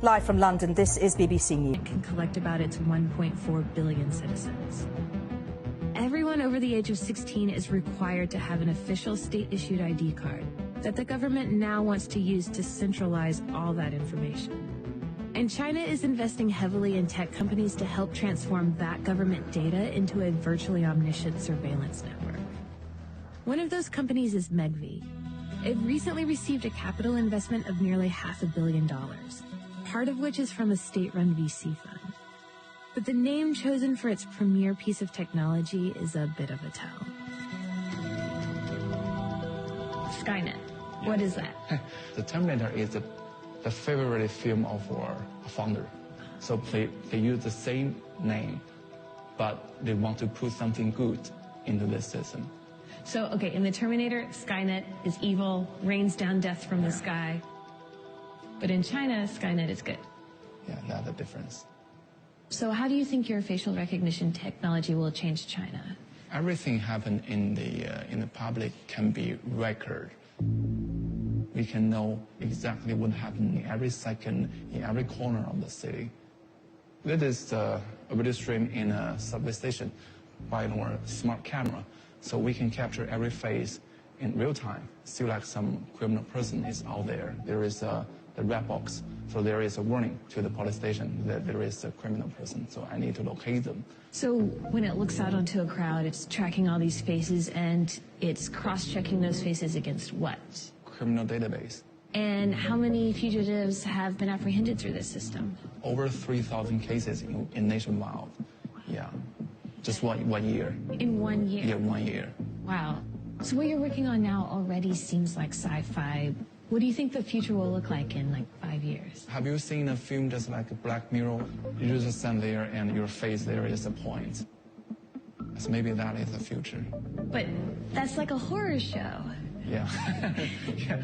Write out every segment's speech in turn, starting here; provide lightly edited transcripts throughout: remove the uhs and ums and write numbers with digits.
Live from London, this is BBC News. It can collect about its 1.4 billion citizens. Everyone over the age of 16 is required to have an official state-issued ID card that the government now wants to use to centralize all that information. And China is investing heavily in tech companies to help transform that government data into a virtually omniscient surveillance network. One of those companies is Megvii. It recently received a capital investment of nearly $500 million, part of which is from a state-run VC fund. But the name chosen for its premier piece of technology is a bit of a tell. Skynet. What is that? The Terminator is the favorite film of our founder. So they use the same name, but they want to put something good into this system. So, okay, in the Terminator, Skynet is evil, rains down death from the sky. But in China, Skynet is good. Yeah, that's the difference. So how do you think your facial recognition technology will change China? Everything happened in the public can be record. We can know exactly what happened in every second, in every corner of the city. That is a video stream in a subway station by our smart camera. So we can capture every face in real time. Still like some criminal person is out there. There is the red box. So there is a warning to the police station that there is a criminal person. So I need to locate them. So when it looks out onto a crowd, it's tracking all these faces and it's cross-checking those faces against what? Criminal database. And how many fugitives have been apprehended through this system? Over 3,000 cases in nationwide. Yeah. Just one year. In 1 year? Yeah, 1 year. Wow. So what you're working on now already seems like sci-fi. What do you think the future will look like in like 5 years? Have you seen a film just like a Black Mirror? You just stand there and your face there is a point. So maybe that is the future. But that's like a horror show. Yeah. Yeah.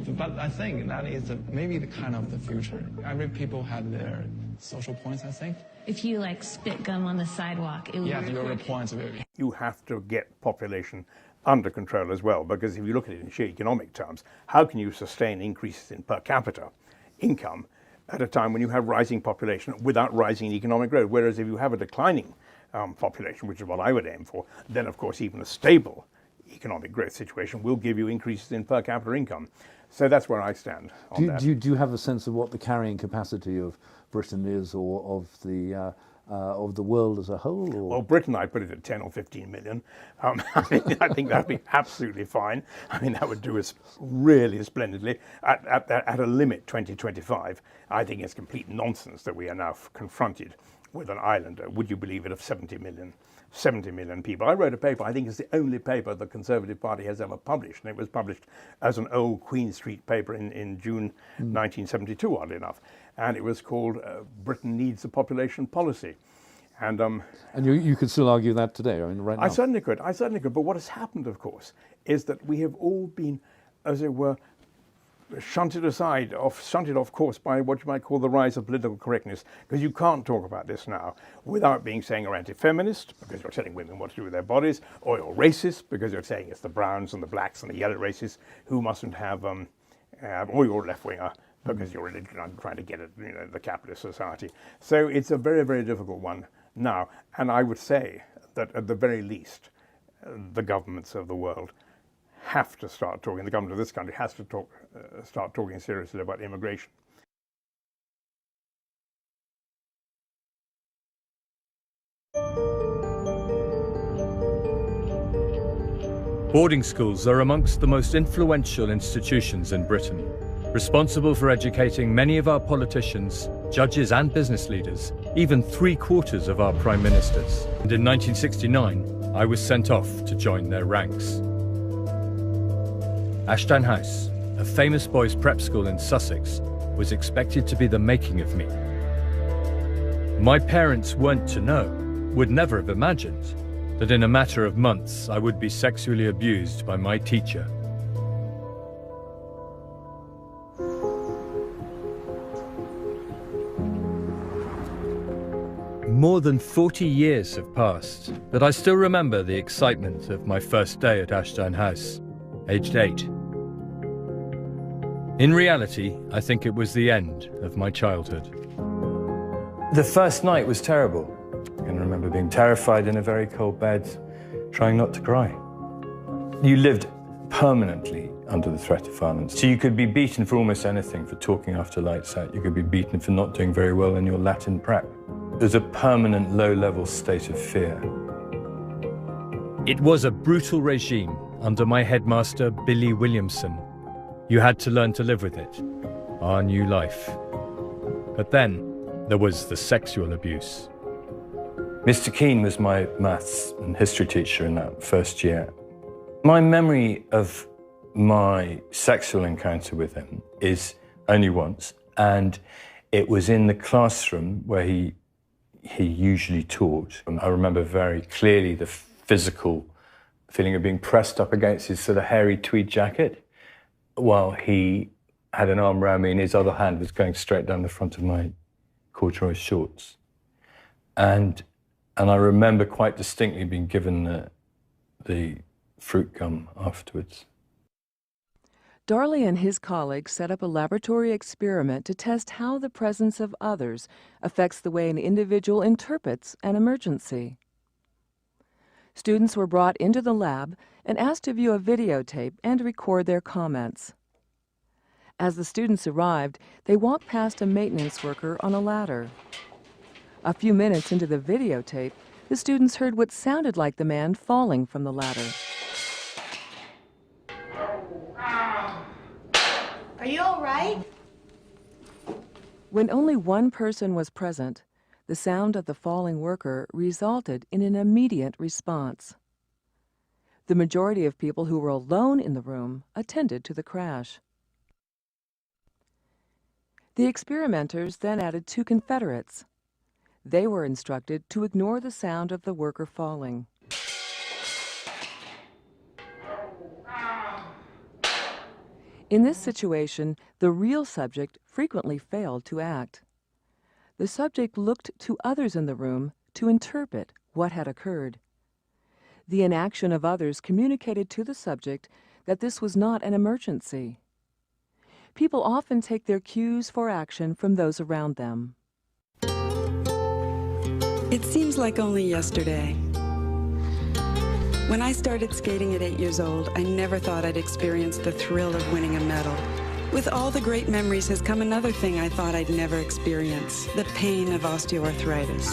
But I think that is maybe the kind of the future. Every people have their social points, I think. If you like spit gum on the sidewalk, it would Yeah, your points. You have to get population under control as well, because if you look at it in sheer economic terms, how can you sustain increases in per capita income at a time when you have rising population without rising economic growth? Whereas if you have a declining population, which is what I would aim for, then of course even a stable economic growth situation will give you increases in per capita income. So that's where I stand on that. Do you have a sense of what the carrying capacity of Britain is, or of the world as a whole? Or? Well, Britain, I'd put it at 10 or 15 million. I think that'd be absolutely fine. I mean, that would do us really splendidly. At a limit, 2025, I think it's complete nonsense that we are now confronted with an island, would you believe it, of 70 million people. I wrote a paper, I think it's the only paper the Conservative Party has ever published, and it was published as an old Queen Street paper in June 1972, oddly enough. And it was called Britain Needs a Population Policy. And you could still argue that today, I mean, right now? I certainly could. But what has happened, of course, is that we have all been, as it were, shunted off course by what you might call the rise of political correctness, because you can't talk about this now without saying you're anti-feminist, because you're telling women what to do with their bodies, or you're racist, because you're saying it's the browns and the blacks and the yellow races who mustn't have, or you're left-winger, because you're trying to get at the capitalist society. So it's a very, very difficult one now. And I would say that at the very least, the governments of the world have to start talking, the government of this country has to start talking seriously about immigration. Boarding schools are amongst the most influential institutions in Britain, responsible for educating many of our politicians, judges and business leaders, even 3/4 of our prime ministers. And in 1969, I was sent off to join their ranks. Ashdown House, a famous boys' prep school in Sussex, was expected to be the making of me. My parents weren't to know, would never have imagined, that in a matter of months I would be sexually abused by my teacher. More than 40 years have passed, but I still remember the excitement of my first day at Ashdown House, aged 8. In reality, I think it was the end of my childhood. The first night was terrible. I can remember being terrified in a very cold bed, trying not to cry. You lived permanently under the threat of violence. So you could be beaten for almost anything, for talking after lights out. You could be beaten for not doing very well in your Latin prep. There's a permanent low-level state of fear. It was a brutal regime under my headmaster, Billy Williamson. You had to learn to live with it, our new life. But then there was the sexual abuse. Mr. Keane was my maths and history teacher in that first year. My memory of my sexual encounter with him is only once, and it was in the classroom where he usually taught. And I remember very clearly the physical feeling of being pressed up against his sort of hairy tweed jacket while he had an arm around me and his other hand was going straight down the front of my corduroy shorts. And I remember quite distinctly being given the fruit gum afterwards. Darley and his colleagues set up a laboratory experiment to test how the presence of others affects the way an individual interprets an emergency. Students were brought into the lab and asked to view a videotape and record their comments. As the students arrived, they walked past a maintenance worker on a ladder. A few minutes into the videotape, the students heard what sounded like the man falling from the ladder. Are you all right? When only one person was present, the sound of the falling worker resulted in an immediate response. The majority of people who were alone in the room attended to the crash. The experimenters then added 2 Confederates. They were instructed to ignore the sound of the worker falling. In this situation, the real subject frequently failed to act. The subject looked to others in the room to interpret what had occurred. The inaction of others communicated to the subject that this was not an emergency. People often take their cues for action from those around them. It seems like only yesterday. When I started skating at 8 years old, I never thought I'd experience the thrill of winning a medal. With all the great memories has come another thing I thought I'd never experience, the pain of osteoarthritis.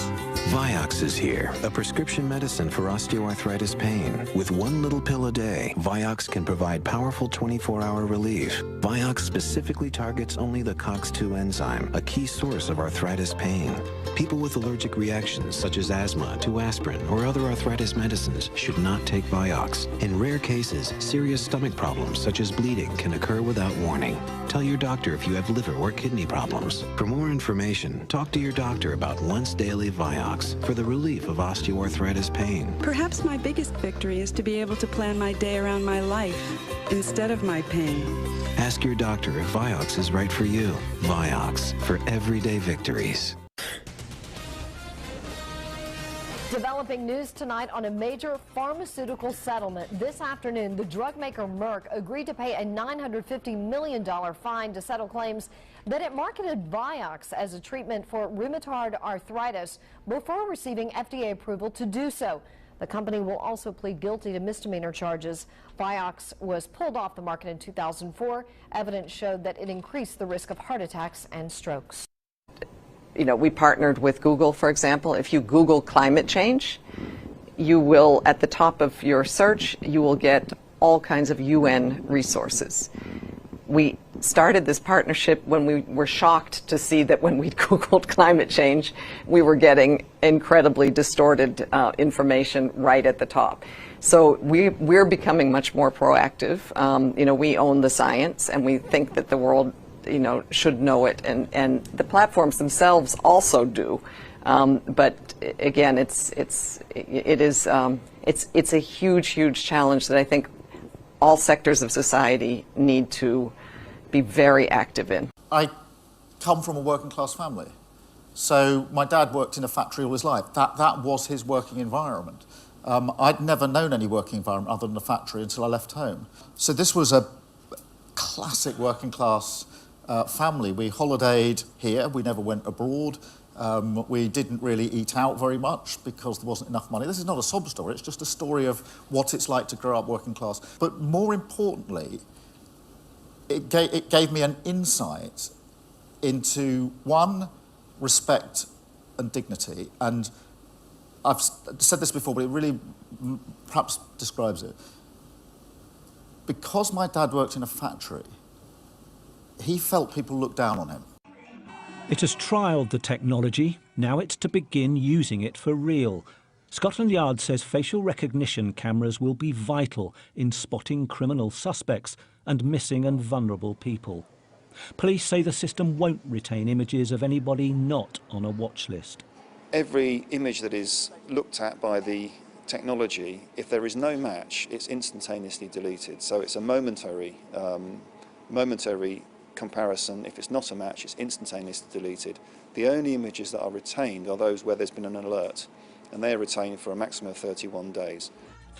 Vioxx is here, a prescription medicine for osteoarthritis pain. With 1 little pill a day, Vioxx can provide powerful 24-hour relief. Vioxx specifically targets only the COX-2 enzyme, a key source of arthritis pain. People with allergic reactions such as asthma to aspirin or other arthritis medicines should not take Vioxx. In rare cases, serious stomach problems such as bleeding can occur without warning. Tell your doctor if you have liver or kidney problems. For more information, talk to your doctor about once daily Vioxx for the relief of osteoarthritis pain. Perhaps my biggest victory is to be able to plan my day around my life instead of my pain. Ask your doctor if Vioxx is right for you. Vioxx for everyday victories. Developing news tonight on a major pharmaceutical settlement. This afternoon, the drug maker Merck agreed to pay a $950 million fine to settle claims that it marketed Vioxx as a treatment for rheumatoid arthritis before receiving FDA approval to do so. The company will also plead guilty to misdemeanor charges. Vioxx was pulled off the market in 2004. Evidence showed that it increased the risk of heart attacks and strokes. You know, we partnered with Google, for example. If you Google climate change, you will, at the top of your search, you will get all kinds of UN resources. We started this partnership when we were shocked to see that when we Googled climate change, we were getting incredibly distorted information right at the top. So we're becoming much more proactive. You know, we own the science, and we think that the world, you know, should know it, and the platforms themselves also do. But again, it's a huge challenge that I think all sectors of society need to be very active in. I come from a working class family, so my dad worked in a factory all his life. That was his working environment. I'd never known any working environment other than a factory until I left home. So this was a classic working class family. We holidayed here, we never went abroad. We didn't really eat out very much because there wasn't enough money. This is not a sob story, it's just a story of what it's like to grow up working class. But more importantly, it gave me an insight into, one, respect and dignity. And I've said this before, but it really perhaps describes it. Because my dad worked in a factory, he felt people looked down on him. It has trialled the technology, now it's to begin using it for real. Scotland Yard says facial recognition cameras will be vital in spotting criminal suspects and missing and vulnerable people. Police say the system won't retain images of anybody not on a watch list. Every image that is looked at by the technology, if there is no match, it's instantaneously deleted. So it's a momentary comparison. If it's not a match, it's instantaneously deleted. The only images that are retained are those where there's been an alert, and they are retained for a maximum of 31 days.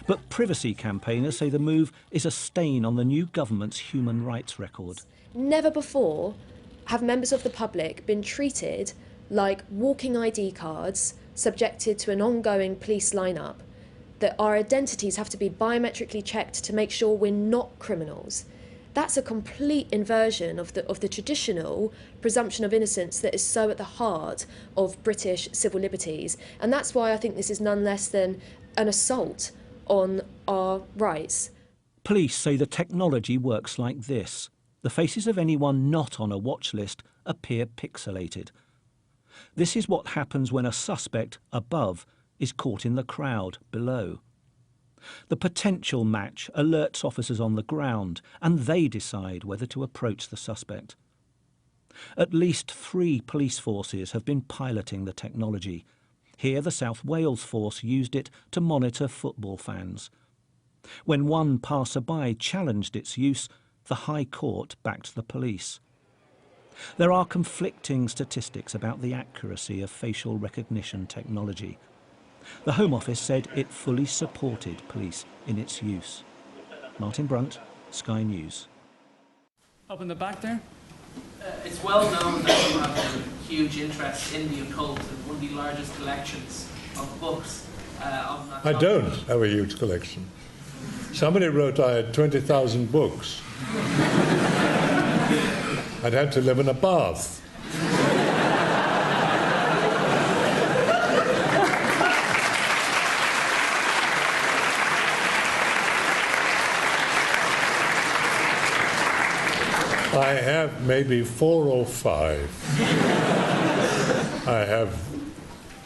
But privacy campaigners say the move is a stain on the new government's human rights record. Never before have members of the public been treated like walking ID cards subjected to an ongoing police lineup, that our identities have to be biometrically checked to make sure we're not criminals. That's a complete inversion of the traditional presumption of innocence that is so at the heart of British civil liberties. And that's why I think this is none less than an assault on our rights. Police say the technology works like this. The faces of anyone not on a watch list appear pixelated. This is what happens when a suspect above is caught in the crowd below. The potential match alerts officers on the ground, and they decide whether to approach the suspect. At least 3 police forces have been piloting the technology. Here, the South Wales force used it to monitor football fans. When one passerby challenged its use, the High Court backed the police. There are conflicting statistics about the accuracy of facial recognition technology. The Home Office said it fully supported police in its use. Martin Brunt, Sky News. Up in the back there? It's well known that you have a huge interest in the occult and one of the largest collections of books. I don't have a huge collection. Somebody wrote I had 20,000 books. I'd had to live in a bath. I have maybe 4 or 5. I have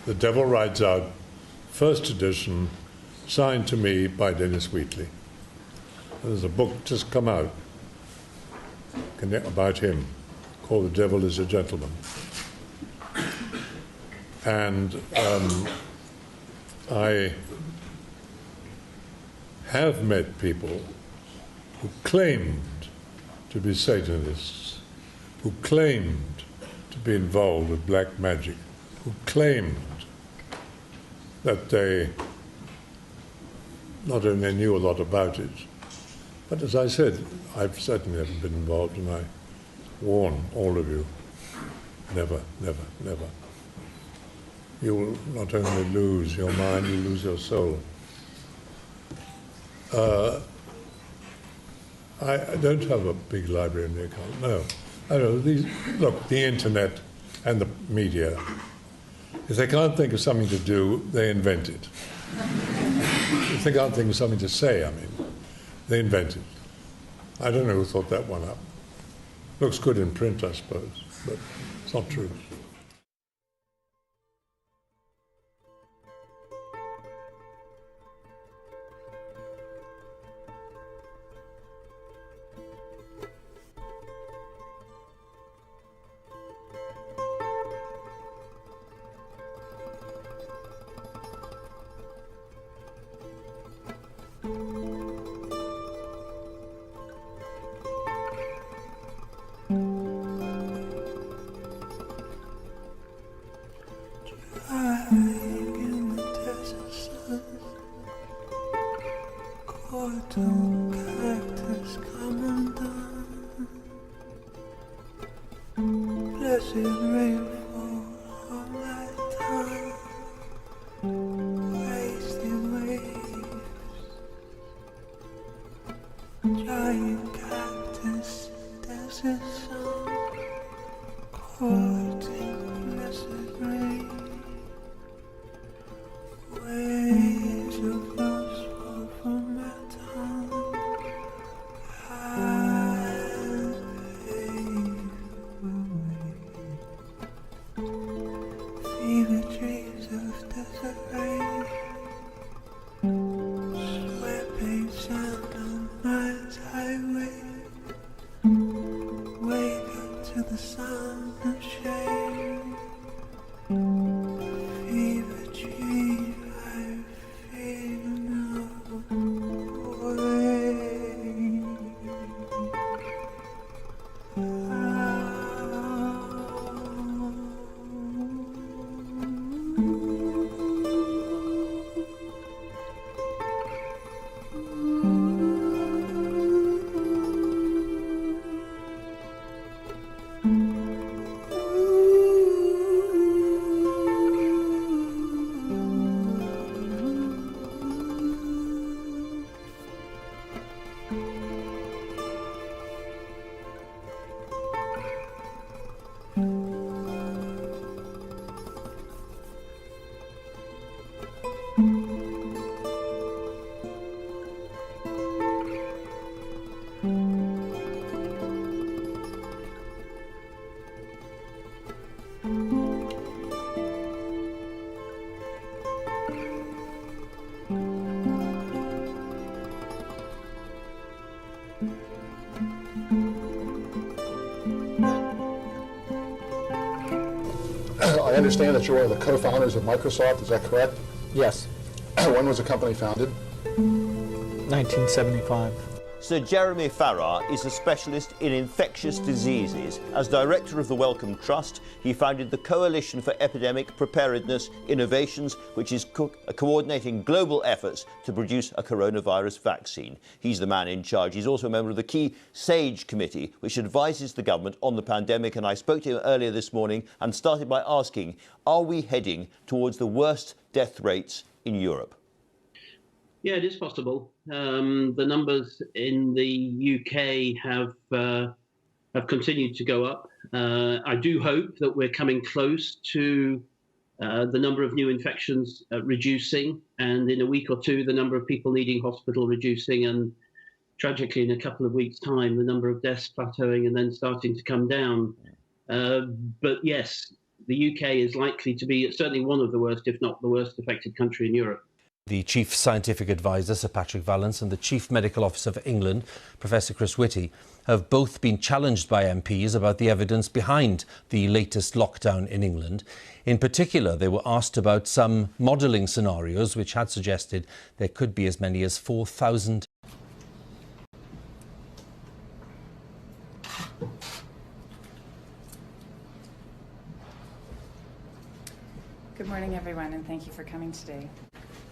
The Devil Rides Out, first edition, signed to me by Dennis Wheatley. There's a book just come out about him called The Devil is a Gentleman. And I have met people who claimed to be Satanists, who claimed to be involved with black magic, who claimed that they not only knew a lot about it, but as I said, I've certainly never been involved, and I warn all of you, never, never, never. You will not only lose your mind, you lose your soul. I don't have a big library in the occult, no. I know, look, the internet and the media, if they can't think of something to do, they invent it. If they can't think of something to say, they invent it. I don't know who thought that one up. Looks good in print, I suppose, but it's not true. dreams of desert rain, sweeping sound on Mars highway, wake up to the sound of shame, fever dream I feel no way. I understand that you're one of the co-founders of Microsoft, is that correct? Yes. When was the company founded? 1975. Sir Jeremy Farrar is a specialist in infectious diseases. As director of the Wellcome Trust, he founded the Coalition for Epidemic Preparedness Innovations, which is coordinating global efforts to produce a coronavirus vaccine. He's the man in charge. He's also a member of the key SAGE committee, which advises the government on the pandemic. And I spoke to him earlier this morning and started by asking, are we heading towards the worst death rates in Europe? Yeah, it is possible. The numbers in the UK have continued to go up. I do hope that we're coming close to the number of new infections reducing, and in a week or two, the number of people needing hospital reducing, and tragically, in a couple of weeks' time, the number of deaths plateauing and then starting to come down. But yes, the UK is likely to be certainly one of the worst, if not the worst, affected country in Europe. The Chief Scientific Advisor, Sir Patrick Vallance, and the Chief Medical Officer for England, Professor Chris Whitty, have both been challenged by MPs about the evidence behind the latest lockdown in England. In particular, they were asked about some modelling scenarios which had suggested there could be as many as 4,000. Good morning, everyone, and thank you for coming today.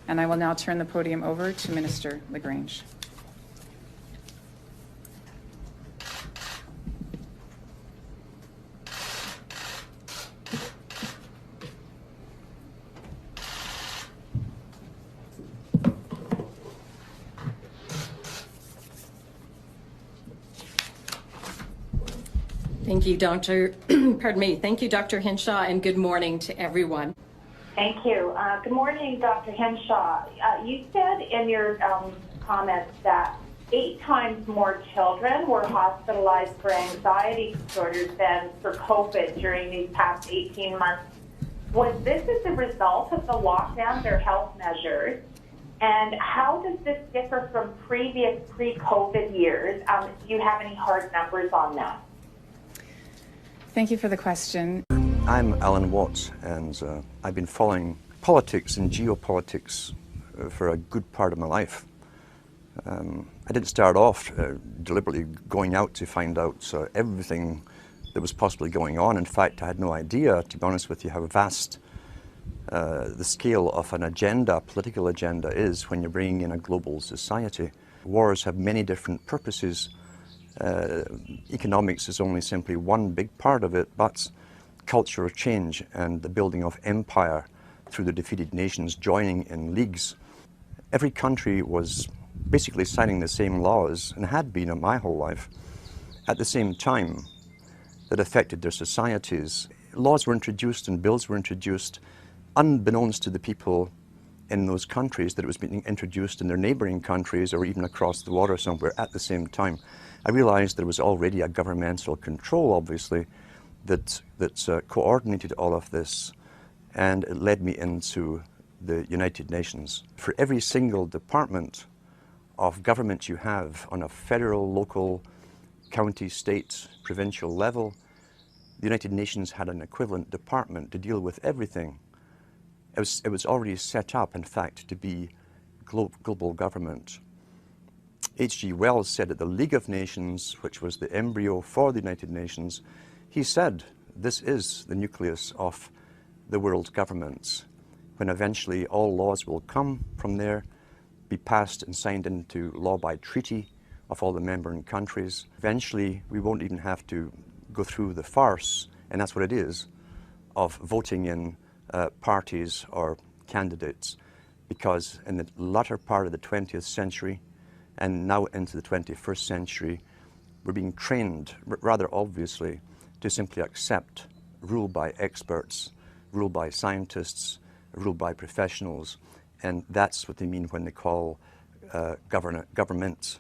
And I will now turn the podium over to Minister Lagrange. Thank you, Dr. Thank you, Dr. Henshaw, and good morning to everyone. Thank you. Good morning, Dr. Henshaw. You said in your comments that 8 times more children were hospitalized for anxiety disorders than for COVID during these past 18 months. Was this as a result of the lockdowns or health measures? And how does this differ from previous pre-COVID years? Do you have any hard numbers on that? Thank you for the question. I'm Alan Watts, and I've been following politics and geopolitics for a good part of my life. I didn't start off deliberately going out to find out everything that was possibly going on. In fact, I had no idea, to be honest with you, how vast the scale of an agenda, political agenda, is when you're bringing in a global society. Wars have many different purposes. Economics is only simply one big part of it, but culture of change and the building of empire through the defeated nations joining in leagues. Every country was basically signing the same laws, and had been in my whole life, at the same time that affected their societies. Laws were introduced and bills were introduced unbeknownst to the people in those countries that it was being introduced in their neighbouring countries or even across the water somewhere at the same time. I realised there was already a governmental control, obviously, that coordinated all of this and it led me into the United Nations. For every single department of government you have on a federal, local, county, state, provincial level, the United Nations had an equivalent department to deal with everything. It was already set up, in fact, to be global government. H.G. Wells said at the League of Nations, which was the embryo for the United Nations, he said, this is the nucleus of the world governments, when eventually all laws will come from there, be passed and signed into law by treaty of all the member countries. Eventually, we won't even have to go through the farce, and that's what it is, of voting in parties or candidates, because in the latter part of the 20th century and now into the 21st century, we're being trained, rather obviously, to simply accept rule by experts, rule by scientists, rule by professionals, and that's what they mean when they call governance.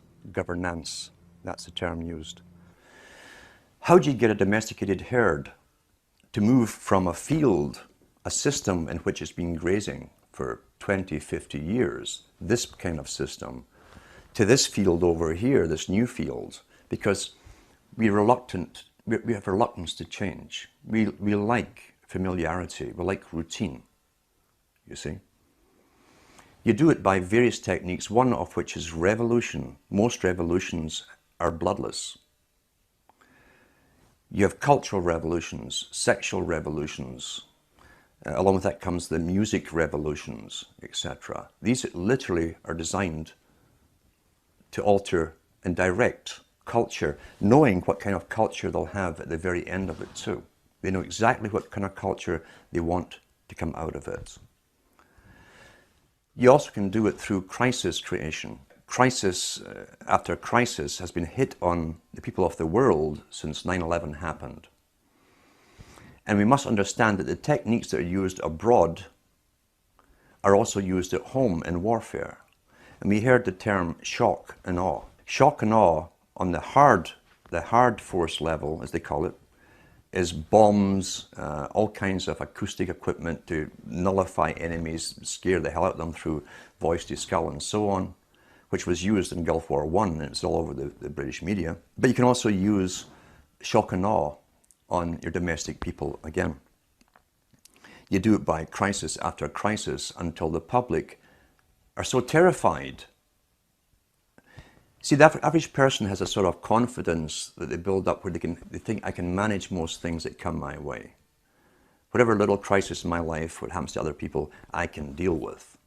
That's the term used. How do you get a domesticated herd to move from a field, a system in which it's been grazing for 20, 50 years, this kind of system, to this field over here, this new field? Because we have reluctance to change. We like familiarity, we like routine, you see. You do it by various techniques, one of which is revolution. Most revolutions are bloodless. You have cultural revolutions, sexual revolutions. Along with that comes the music revolutions, etc. These literally are designed to alter and direct culture, knowing what kind of culture they'll have at the very end of it too. They know exactly what kind of culture they want to come out of it. You also can do it through crisis creation. Crisis after crisis has been hit on the people of the world since 9/11 happened. And we must understand that the techniques that are used abroad are also used at home in warfare. And we heard the term shock and awe. Shock and awe on the hard force level, as they call it, is bombs, all kinds of acoustic equipment to nullify enemies, scare the hell out of them through voice to skull and so on, which was used in Gulf War I, and it's all over the British media. But you can also use shock and awe on your domestic people again. You do it by crisis after crisis until the public are so terrified. See, the average person has a sort of confidence that they build up where they think, I can manage most things that come my way. Whatever little crisis in my life, what happens to other people, I can deal with.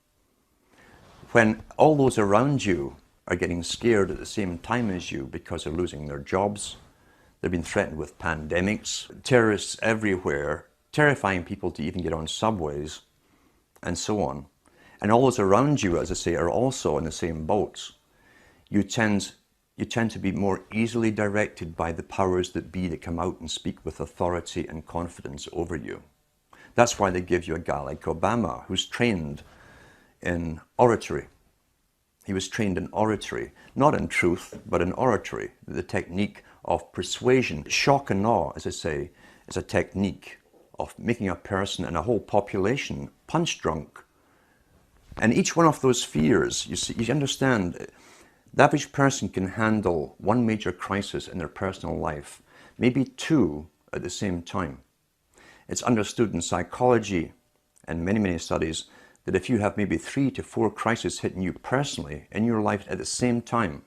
When all those around you are getting scared at the same time as you because they're losing their jobs, they've been threatened with pandemics, terrorists everywhere, terrifying people to even get on subways, and so on. And all those around you, as I say, are also in the same boats. You tend to be more easily directed by the powers that be that come out and speak with authority and confidence over you. That's why they give you a guy like Obama, who's trained in oratory. He was trained in oratory, not in truth, but in oratory, the technique of persuasion. Shock and awe, as I say, is a technique of making a person and a whole population punch drunk. And each one of those fears, you understand, the average person can handle one major crisis in their personal life, maybe two at the same time. It's understood in psychology and many, many studies that if you have maybe 3 to 4 crises hitting you personally in your life at the same time,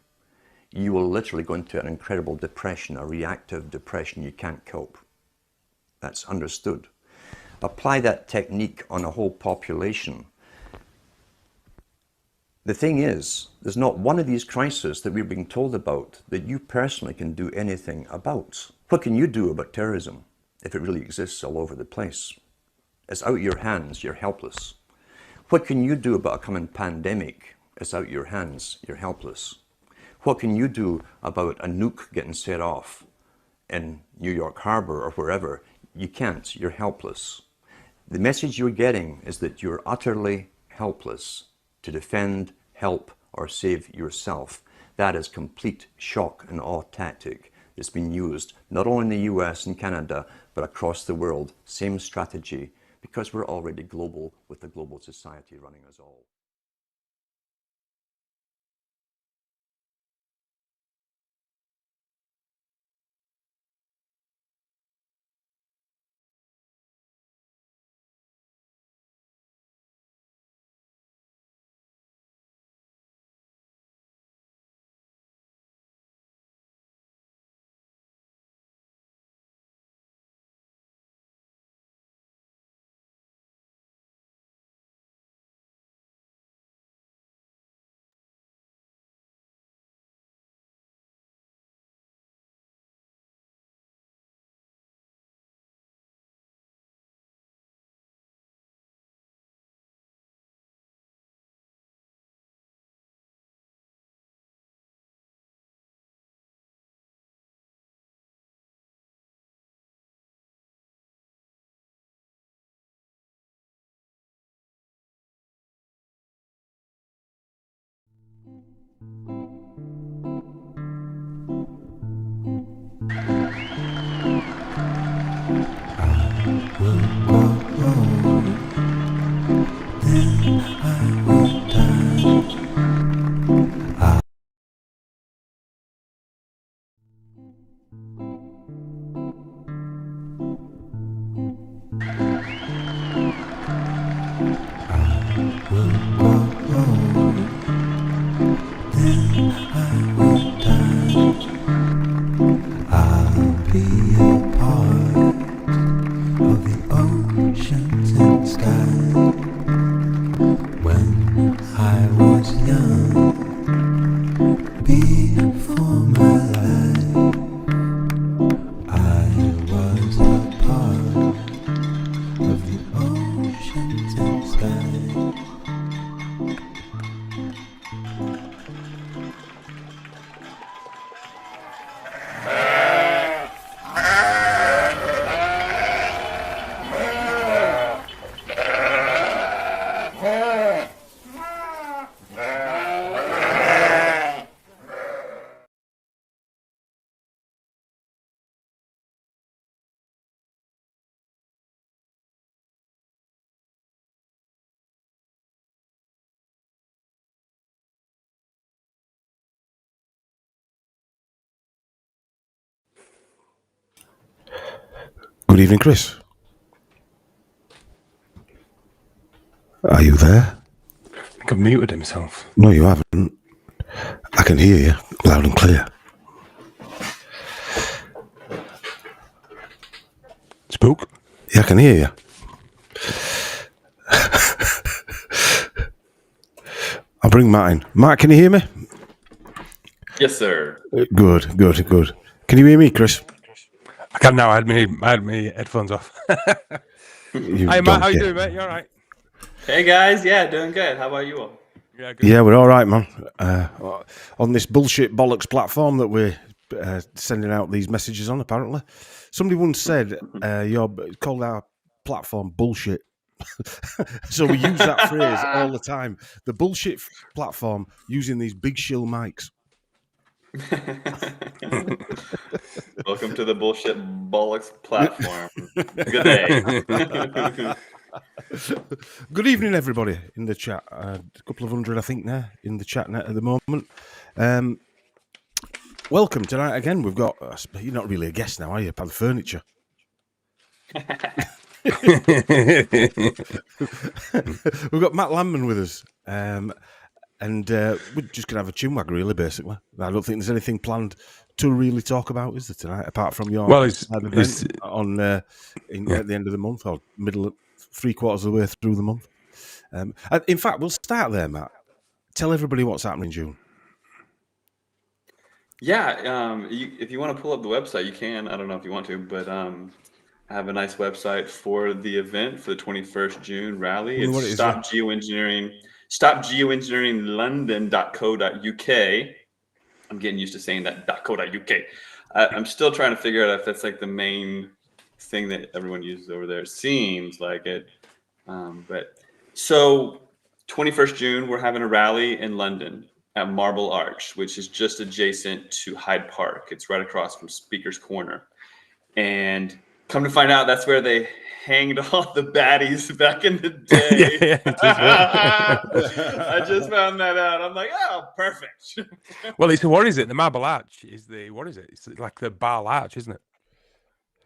you will literally go into an incredible depression, a reactive depression. You can't cope. That's understood. Apply that technique on a whole population. The thing is, there's not one of these crises that we're being told about that you personally can do anything about. What can you do about terrorism if it really exists all over the place? It's out of your hands, you're helpless. What can you do about a coming pandemic? It's out of your hands, you're helpless. What can you do about a nuke getting set off in New York Harbor or wherever? You can't, you're helpless. The message you're getting is that you're utterly helpless to defend, help, or save yourself. That is complete shock and awe tactic that's been used not only in the US and Canada, but across the world. Same strategy because we're already global with the global society running us all. Good evening, Chris. Are you there? I think I've muted himself. No, you haven't. I can hear you loud and clear. Spook? Yeah, I can hear you. I'll bring Matt in. Matt, can you hear me? Yes, sir. Good, good, good. Can you hear me, Chris? I can now. I had my headphones off. Hi, Matt. How you doing, mate? You all right? Hey, guys. Yeah, doing good. How about you all? Yeah, good. Yeah, we're all right, man. On this bullshit bollocks platform that we're sending out these messages on, apparently. Somebody once said you're called our platform bullshit. So we use that phrase all the time. The bullshit platform using these big shill mics. Welcome to the bullshit bollocks platform. Good day. Good evening, everybody in the chat. A couple of hundred, I think, now in the chat net at the moment. Welcome tonight again. We've got you're not really a guest now, are you? By the furniture. We've got Matt Landman with us, and we're just gonna have a chinwag, really. Basically, I don't think there's anything planned to really talk about, is there, tonight? Apart from your event on at the end of the month or middle, 3/4 of the way through the month. In fact, we'll start there, Matt. Tell everybody what's happening in June. Yeah, if you want to pull up the website, you can. I don't know if you want to, but I have a nice website for the event for the 21st June rally. It's stopgeoengineeringlondon.co.uk. I'm getting used to saying that .co.uk. I'm still trying to figure out if that's like the main thing that everyone uses over there. It seems like it. But so 21st June, we're having a rally in London at Marble Arch, which is just adjacent to Hyde Park. It's right across from Speaker's Corner. And come to find out, that's where they hanged all the baddies back in the day. I just found that out. I'm like, oh, perfect. Well, it's what is it? The Marble Arch is the what is it? It's like the Ball Arch, isn't it?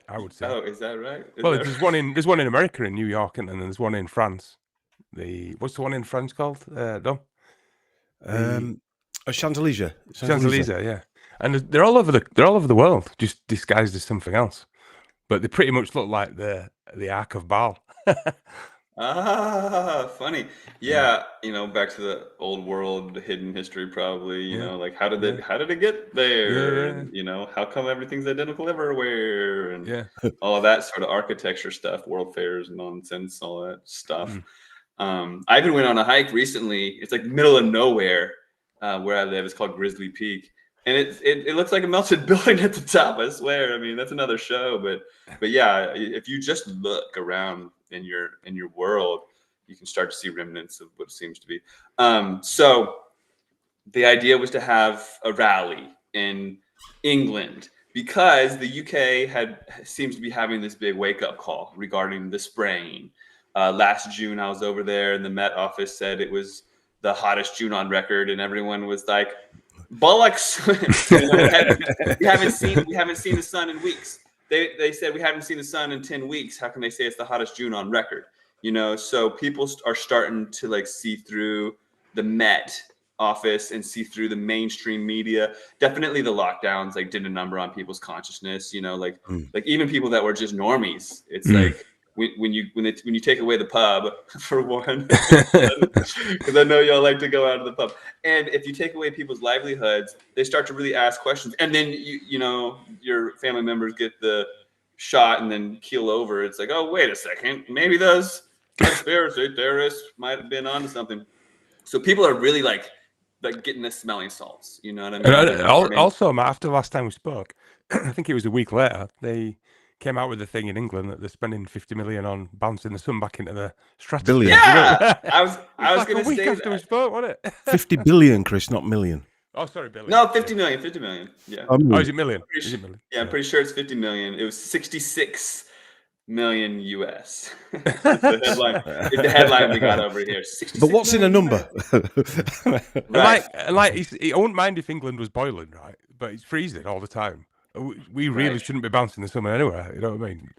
I would say. Oh, is that right? There's one in America in New York, and then there's one in France. What's the one in France called? Dom? Champs-Élysées. Champs-Élysées, yeah. And they're all over the world, just disguised as something else. But they pretty much look like the Ark of Baal. Funny. Yeah, back to the old world, the hidden history, probably. Like how did it get there? And, how come everything's identical everywhere? And all of that sort of architecture stuff, world fairs, nonsense, all that stuff. I even went on a hike recently. It's like middle of nowhere where I live. It's called Grizzly Peak. And it looks like a melted building at the top, I swear. I mean, that's another show, but yeah, if you just look around in your world, you can start to see remnants of what it seems to be. So the idea was to have a rally in England because the UK seems to be having this big wake-up call regarding the spraying. Last June, I was over there, and the Met office said it was the hottest June on record, and everyone was like, "Bollocks! we haven't seen the sun in weeks." They said we haven't seen the sun in 10 weeks. How can they say it's the hottest June on record? So people are starting to like see through the Met office and see through the mainstream media. Definitely the lockdowns like did a number on people's consciousness. Like even people that were just normies. It's like when you take away the pub for one, because I know y'all like to go out of the pub, and if you take away people's livelihoods, they start to really ask questions, and then your family members get the shot and then keel over. It's like, oh, wait a second, maybe those conspiracy theorists might have been onto something. So people are really like getting the smelling salts. You know what I mean? And also, Matt, after the last time we spoke, I think it was a week later, they came out with a thing in England that they're spending 50 million on bouncing the sun back into the stratosphere. Yeah, I was like going to say after we spoke, wasn't it? 50 billion, Chris, not million. Oh, sorry, billion. No, 50 million. 50 million. Yeah. Oh, is it million? Yeah, I'm pretty sure it's 50 million. It was 66 million US. It's the headline we got over here. But what's in a number? Right. I wouldn't mind if England was boiling, right? But it's freezing all the time. We really shouldn't be bouncing the summer anywhere. You know what I mean?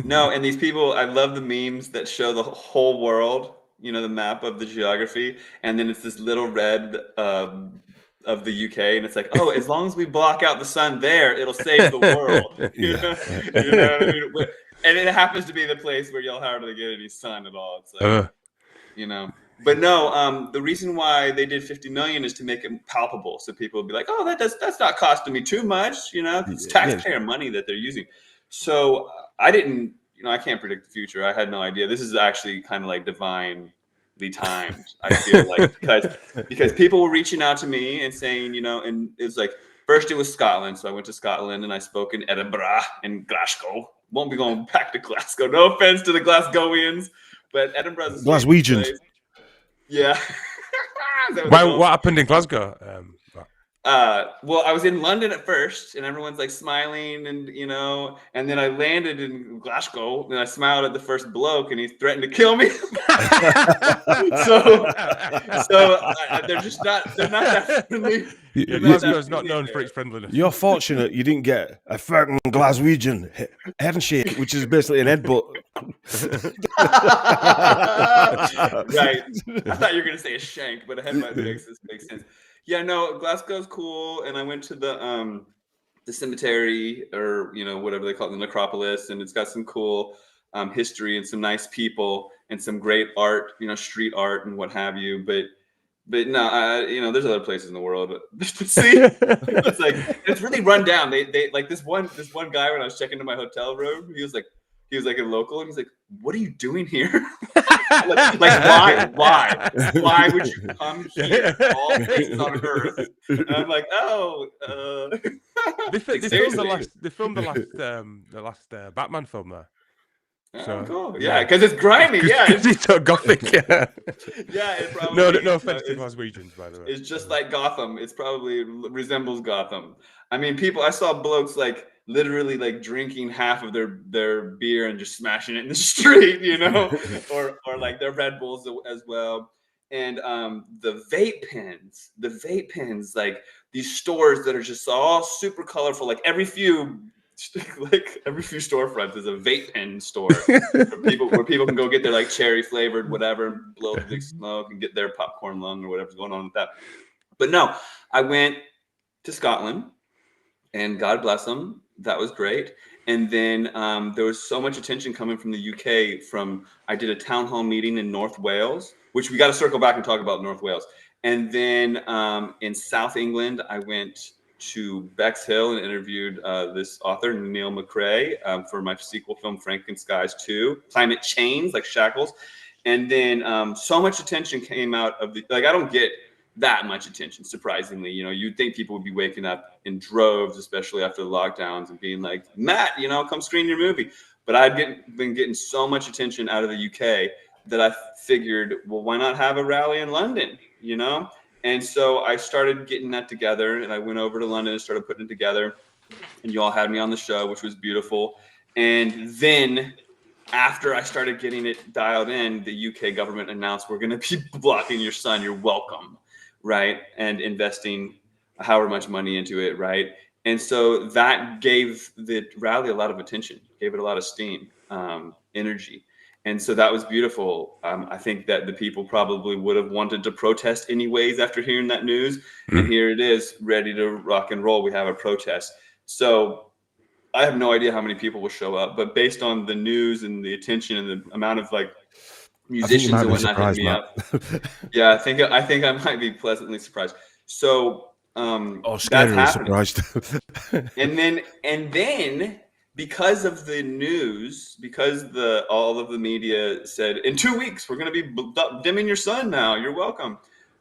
No, and these people, I love the memes that show the whole world, the map of the geography, and then it's this little red of the UK, and it's like, oh, as long as we block out the sun there, it'll save the world. You know what I mean? And it happens to be the place where you'll hardly get any sun at all. It's like, But no, the reason why they did 50 million is to make it palpable, so people will be like, "Oh, that's not costing me too much," It's taxpayer money that they're using. So I didn't, I can't predict the future. I had no idea. This is actually kind of like divinely timed. I feel like because people were reaching out to me and saying, and it's like first it was Scotland, so I went to Scotland and I spoke in Edinburgh and Glasgow. Won't be going back to Glasgow. No offense to the Glasgowians, but Edinburgh's a Glaswegians. Yeah. What happened in Glasgow? Well, I was in London at first, and everyone's like smiling, and and then I landed in Glasgow, and I smiled at the first bloke, and he threatened to kill me. so they're not that friendly. Glasgow's not known for its friendliness. You're fortunate you didn't get a fucking Glaswegian handshake, which is basically an headbutt. Right. I thought you were going to say a shank, but a headbutt makes sense. Yeah, no, Glasgow's cool, and I went to the cemetery, or whatever they call it, the necropolis, and it's got some cool history and some nice people and some great art, street art and what have you. But no, there's other places in the world. See, it's like it's really run down. They like this one guy when I was checking into my hotel room. He was like a local, and he's like, "What are you doing here? Why would you come here? All places on Earth." And I'm like, "Oh, they filmed the last Batman film there." So, cool. Yeah, because it's grimy. Yeah, it's so gothic. Yeah, it probably no offense to Glaswegians, by the way. It's just like Gotham. It's probably resembles Gotham. I mean, I saw blokes like literally like drinking half of their beer and just smashing it in the street, you know, or like their Red Bulls as well. And the vape pens, like these stores that are just all super colorful, like every few storefronts is a vape pen store where people can go get their like cherry flavored whatever, blow the big smoke and get their popcorn lung or whatever's going on with that. But no, I went to Scotland, and God bless them, that was great. And then there was so much attention coming from the UK. I did a town hall meeting in North Wales, which we got to circle back and talk about North Wales. And then in South England, I went to Bexhill and interviewed this author, Neil McRae, for my sequel film, Frankenskies 2, Climate Chains, like Shackles. And then so much attention came out of I don't get that much attention, surprisingly. You know, you'd think people would be waking up in droves, especially after the lockdowns, and being like, Matt, you know, come screen your movie. But I'd been getting so much attention out of the UK that I figured, well, why not have a rally in London, you know? And so I started getting that together, and I went over to London and started putting it together, and you all had me on the show, which was beautiful. And then after I started getting it dialed in, the UK government announced, we're going to be blocking your son, you're welcome, right? And investing however much money into it, right? And so that gave the rally a lot of attention, gave it a lot of steam, energy. And so that was beautiful. I think that the people probably would have wanted to protest anyways after hearing that news. And here it is, ready to rock and roll. We have a protest. So I have no idea how many people will show up, but based on the news and the attention and the amount of like musicians and whatnot hitting me up, yeah, I think I might be pleasantly surprised. So scarily surprised. and then because of the news, because all of the media said in 2 weeks we're going to be dimming your sun now, you're welcome,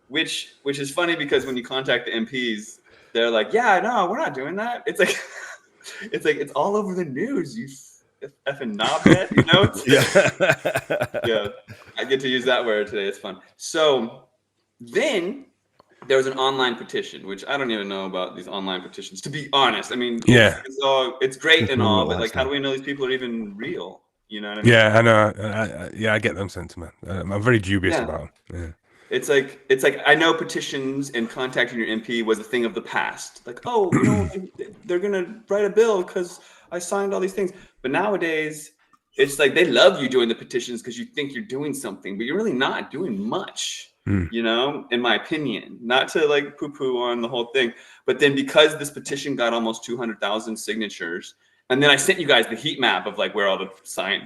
which is funny because when you contact the MPs, they're like, yeah, no, we're not doing that. It's like it's all over the news, you effing knobhead, you know? Yeah, I get to use that word today. It's fun. So then there was an online petition, which I don't even know about these online petitions, to be honest. I mean, it's great and all, but like, how do we know these people are even real? You know what I mean? Yeah, I know. I get them sentiment. I'm very dubious about them. Yeah. It's like I know petitions and contacting your MP was a thing of the past. Like, oh, you know, they're gonna write a bill because I signed all these things. But nowadays, it's like they love you doing the petitions because you think you're doing something, but you're really not doing much. You know, in my opinion, not to like poo-poo on the whole thing, but then because this petition got almost 200,000 signatures, and then I sent you guys the heat map of like where all the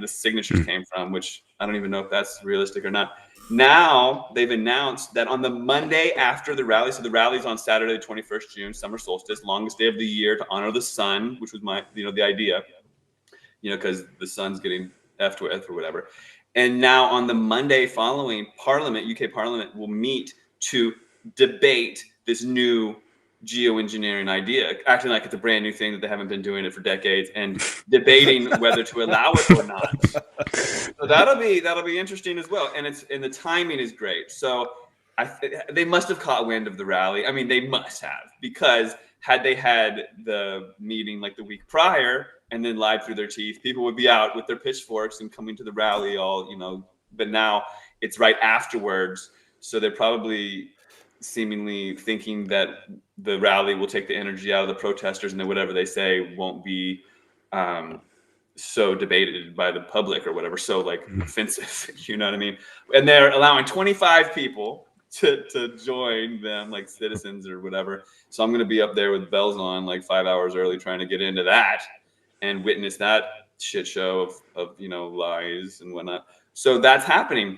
signatures came from, which I don't even know if that's realistic or not. Now they've announced that on the Monday after the rally, so the rally's on Saturday, the 21st June, summer solstice, longest day of the year to honor the sun, which was the idea, you know, because the sun's getting effed with or whatever. And now on the Monday following, UK Parliament will meet to debate this new geoengineering idea, acting like it's a brand new thing that they haven't been doing it for decades, and debating whether to allow it or not. So that'll be interesting as well. And the timing is great. So they must have caught wind of the rally. I mean, they must have, because had they had the meeting like the week prior and then lied through their teeth, people would be out with their pitchforks and coming to the rally all, you know, but now it's right afterwards. So they're probably seemingly thinking that the rally will take the energy out of the protesters, and that whatever they say won't be so debated by the public or whatever, so like offensive, you know what I mean? And they're allowing 25 people to join them, like citizens or whatever. So I'm going to be up there with bells on like 5 hours early trying to get into that and witness that shit show of you know, lies and whatnot. So that's happening.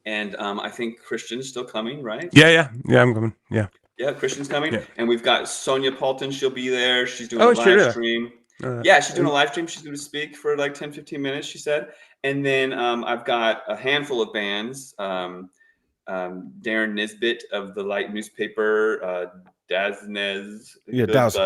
And I think Christian's still coming, right? Yeah, I'm coming. Yeah, Christian's coming. Yeah. And we've got Sonia Paulton. She'll be there. She's doing a live stream. Yeah, she's doing a live stream. She's going to speak for like 10-15 minutes, she said. And then I've got a handful of bands. Darren Nisbet of the Light newspaper, Daznez. Yeah, Daz.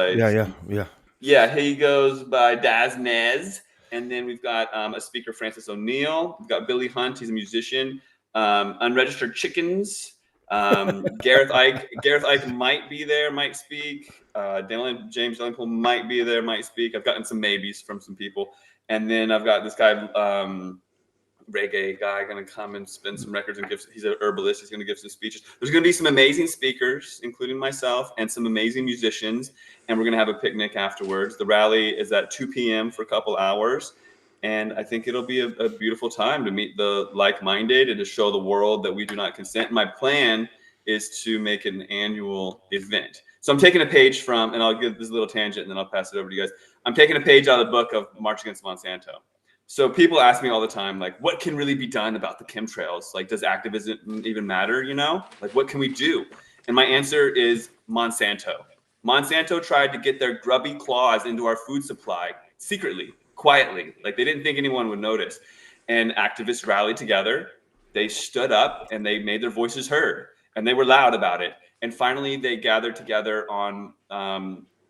Yeah, he goes by Daznez. And then we've got a speaker, Francis O'Neill. We've got Billy Hunt. He's a musician. Unregistered Chickens. Gareth Ike might be there, might speak. James Dalrymple might be there, might speak. I've gotten some maybes from some people. And then I've got this guy, reggae guy, going to come and spin some records and he's an herbalist. He's going to give some speeches. There's going to be some amazing speakers, including myself, and some amazing musicians. And we're going to have a picnic afterwards. The rally is at 2 p.m. for a couple hours. And I think it'll be a beautiful time to meet the like-minded and to show the world that we do not consent. My plan is to make it an annual event. So I'm taking a page from, and I'll give this little tangent and then I'll pass it over to you guys. I'm taking a page out of the book of March Against Monsanto. So people ask me all the time, like, what can really be done about the chemtrails? Like, does activism even matter, you know? Like, what can we do? And my answer is Monsanto. Monsanto tried to get their grubby claws into our food supply secretly, quietly, like they didn't think anyone would notice. And activists rallied together. They stood up and they made their voices heard, and they were loud about it. And finally, they gathered together on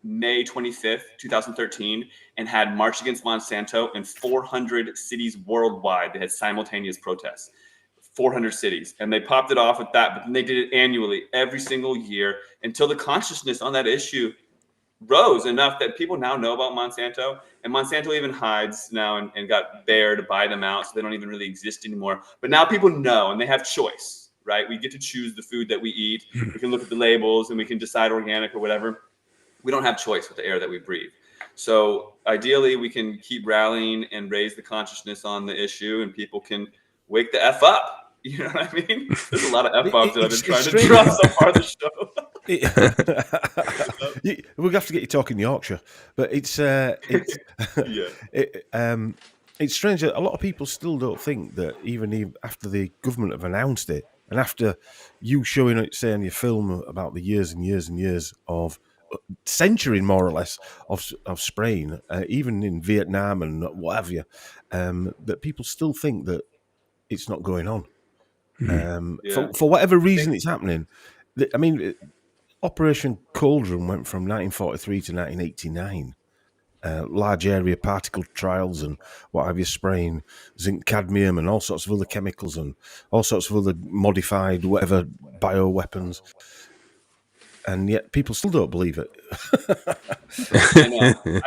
May 25th, 2013, and had March Against Monsanto in 400 cities worldwide. They had simultaneous protests, 400 cities. And they popped it off with that, but then they did it annually, every single year, until the consciousness on that issue rose enough that people now know about Monsanto. And Monsanto even hides now and got Bayer to buy them out, so they don't even really exist anymore. But now people know, and they have choice, right? We get to choose the food that we eat. We can look at the labels and we can decide organic or whatever. We don't have choice with the air that we breathe. So ideally, we can keep rallying and raise the consciousness on the issue, and people can wake the F up. You know what I mean? There's a lot of F-bombs that I've been trying to drop so far this show. We'll have to get you talking Yorkshire, but it's strange that a lot of people still don't think that even after the government have announced it, and after you showing it, say, on your film about the years and years and years of censuring, more or less, of spraying, even in Vietnam and what have you, that people still think that it's not going on. For whatever reason it's happening. I mean, Operation Cauldron went from 1943 to 1989. Large area particle trials and what have you, spraying zinc cadmium and all sorts of other chemicals and all sorts of other modified whatever bioweapons. And yet people still don't believe it. I know.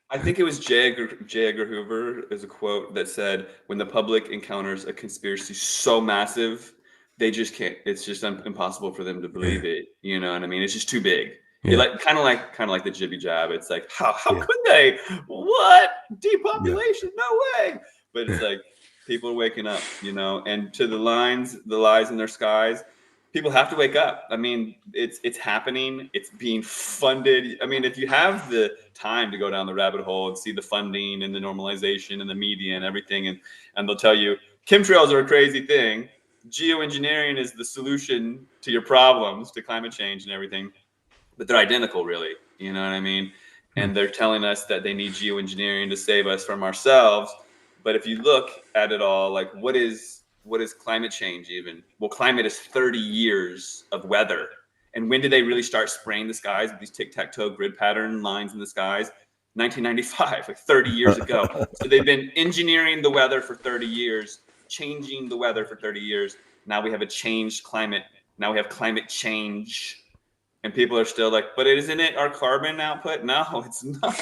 I think it was J. Edgar Hoover. There's a quote that said, "When the public encounters a conspiracy so massive, they just can't. It's just impossible for them to believe it. You know what I mean? It's just too big. Yeah. Like kind of like the jibby jab. It's like how could they? What depopulation? No way! But it's like people are waking up, you know. And to the lies in their skies. People have to wake up. I mean, it's happening. It's being funded. I mean, if you have the time to go down the rabbit hole and see the funding and the normalization and the media and everything, and they'll tell you chemtrails are a crazy thing. Geoengineering is the solution to your problems, to climate change and everything. But they're identical, really. You know what I mean? And they're telling us that they need geoengineering to save us from ourselves. But if you look at it all, like what is climate change even? Well, climate is 30 years of weather. And when did they really start spraying the skies with these tic-tac-toe grid pattern lines in the skies? 1995, like 30 years ago. So they've been engineering the weather for 30 years, changing the weather for 30 years. Now we have a changed climate. Now we have climate change. And people are still like, but isn't it our carbon output? No, it's not.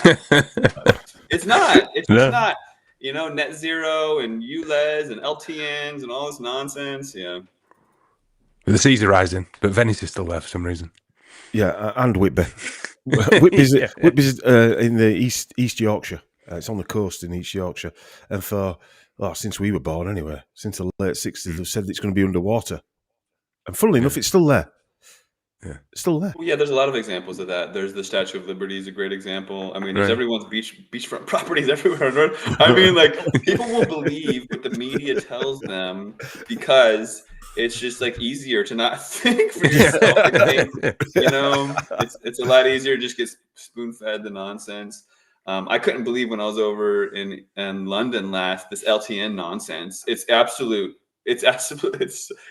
It's not. It's just not. You know, net zero and ULEZ and LTNs and all this nonsense. Yeah. The seas are rising, but Venice is still there for some reason. Yeah, and Whitby. Whitby's in the East Yorkshire. It's on the coast in East Yorkshire. And since we were born anyway, since the late 60s, they've said it's going to be underwater. And funnily enough, it's still there. Yeah, it's still there. Well, yeah, there's a lot of examples of that. There's the Statue of Liberty is a great example. I mean, there's everyone's beachfront properties everywhere. I mean, like people will believe what the media tells them because it's just like easier to not think for yourself. You know, it's a lot easier to just get spoon-fed the nonsense. I couldn't believe when I was over in London last, this LTN nonsense. It's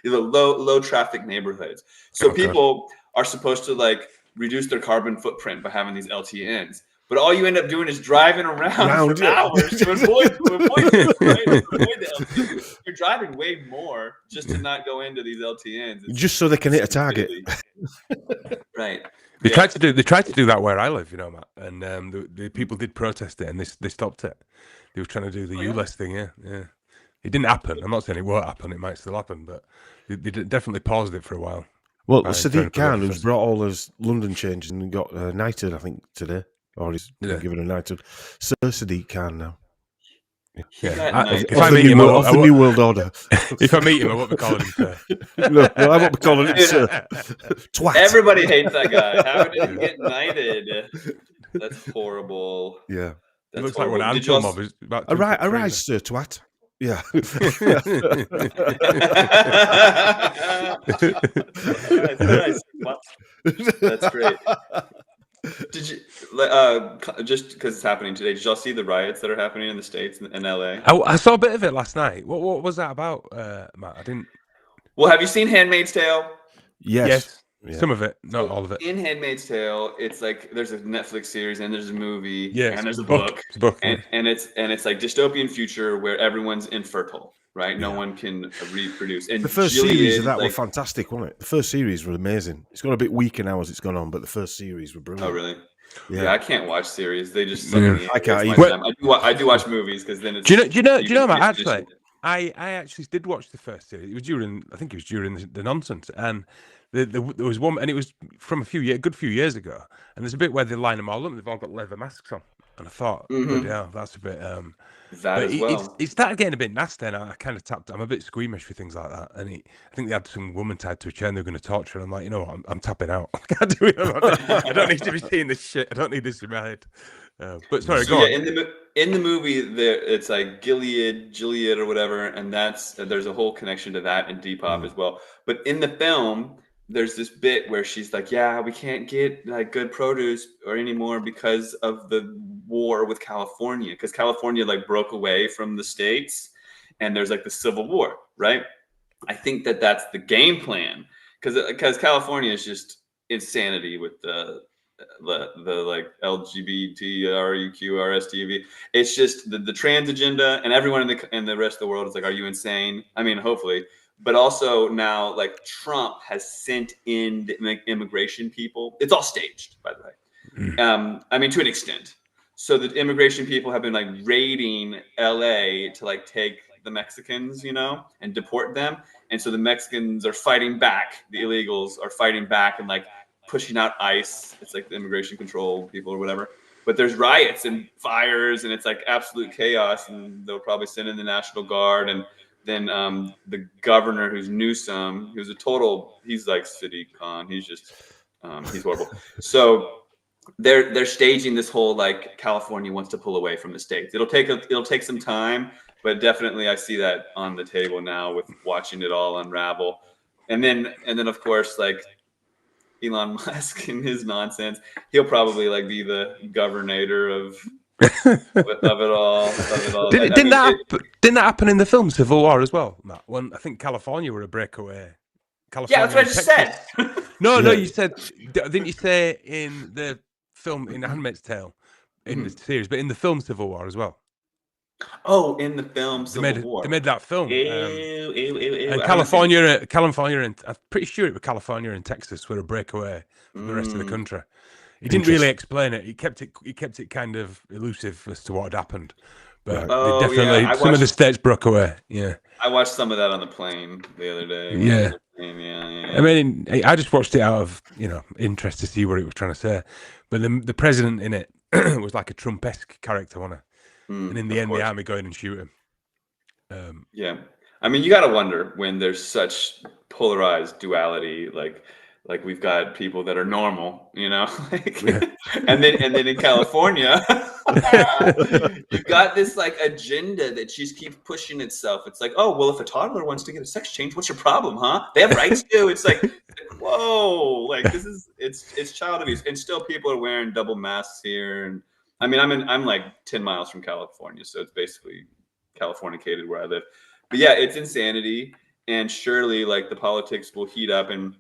low traffic neighborhoods. So people are supposed to like reduce their carbon footprint by having these LTNs. but all you end up doing is driving around for hours to avoid the LTNs. You're driving way more just to not go into these LTNs. Just so they can hit a target. Right. They tried to do that where I live, you know, Matt, and the people did protest it, and they stopped it. They were trying to do the ULEZ thing, yeah. It didn't happen. I'm not saying it won't happen. It might still happen, but they definitely paused it for a while. Well, Sadiq Khan, who's brought all those London changes and got knighted, I think, today, or he's given a knighthood. Sir Sadiq Khan now. If I meet him, of the New World Order. If I meet him, I won't be calling him sir. No, I won't be calling him sir. Twat. Everybody hates that guy. How did he get knighted? That's horrible. Yeah. It looks like what Anton Mob is about. Arise, Sir Twat. Yeah. That's great. Did you just because it's happening today? Did y'all see the riots that are happening in the States in LA? I saw a bit of it last night. What was that about, Matt? I didn't. Well, have you seen _Handmaid's Tale? Yes. Yeah. Some of it, not all of it. In _Handmaid's Tale, it's like there's a Netflix series and there's a movie and there's a book. It's a book, and it's like dystopian future where everyone's infertile, right? No one can reproduce. And the first series of that were fantastic, wasn't it? The first series were amazing. It's got a bit weaker now as it's gone on, but the first series were brilliant. Oh, really? Yeah, I can't watch series. They just I can't either. I do watch movies because then it's. Do you know, Matt? Actually, I actually did watch the first series. It was during the nonsense, and there was one, and it was from a good few years ago. And there's a bit where they line them all up, and they've all got leather masks on. And I thought, yeah, that's a bit. It started getting a bit nasty, and I kind of tapped. I'm a bit squeamish for things like that. And I think they had some woman tied to a chair, and they were going to torture her. I'm like, you know what? I'm tapping out. I can't do it. I don't need to be seeing this shit. I don't need this in my head. But sorry, go on. In the movie, it's like Gilead, or whatever, and there's a whole connection to that in Depop as well. But in the film, there's this bit where she's like, yeah, we can't get like good produce or anymore because of the war with California, because California like broke away from the States and there's like the Civil War, right? I think that's the game plan, because California is just insanity with the like LGBTQRSTV. It's just the trans agenda, and everyone in the rest of the world is like, are you insane? I mean, hopefully. But also now, like, Trump has sent in the immigration people. It's all staged, by the way. I mean, to an extent. So the immigration people have been like raiding LA to like take the Mexicans, you know, and deport them. And so the Mexicans are fighting back. The illegals are fighting back and like pushing out ICE. It's like the immigration control people or whatever. But there's riots and fires, and it's like absolute chaos. And they'll probably send in the National Guard. And then the governor, who's Newsom, he's like Sadiq Khan. He's just, he's horrible. So they're staging this whole like California wants to pull away from the states. It'll take some time, but definitely I see that on the table now with watching it all unravel. And then of course, like Elon Musk and his nonsense, he'll probably like be the governor of it all. Didn't that happen in the film Civil War as well, Matt? When I think California were a breakaway. California, yeah, that's what I just said. No, you said. Didn't you say in the film in _Handmaid's Tale in the series, but in the film Civil War as well? Oh, in the film Civil War, they made that film. And California, and I'm pretty sure it was California and Texas were a breakaway from the rest of the country. He didn't really explain it. He kept it kind of elusive as to what had happened. But some of the states broke away. Yeah. I watched some of that on the plane the other day. Yeah. Yeah. I mean, I just watched it out of, interest to see what it was trying to say. But the president in it was like a Trump-esque character, wasn't he? And in the end, the army go in and shoot him. Yeah. I mean, you got to wonder when there's such polarized duality, like we've got people that are normal, and then in California, you've got this like agenda that just keeps pushing itself. It's like, oh, well, if a toddler wants to get a sex change, what's your problem, huh? They have rights too. It's like, whoa, like it's child abuse, and still people are wearing double masks here. And I mean, I'm like 10 miles from California, so it's basically Californicated where I live. But yeah, it's insanity, and surely like the politics will heat up, and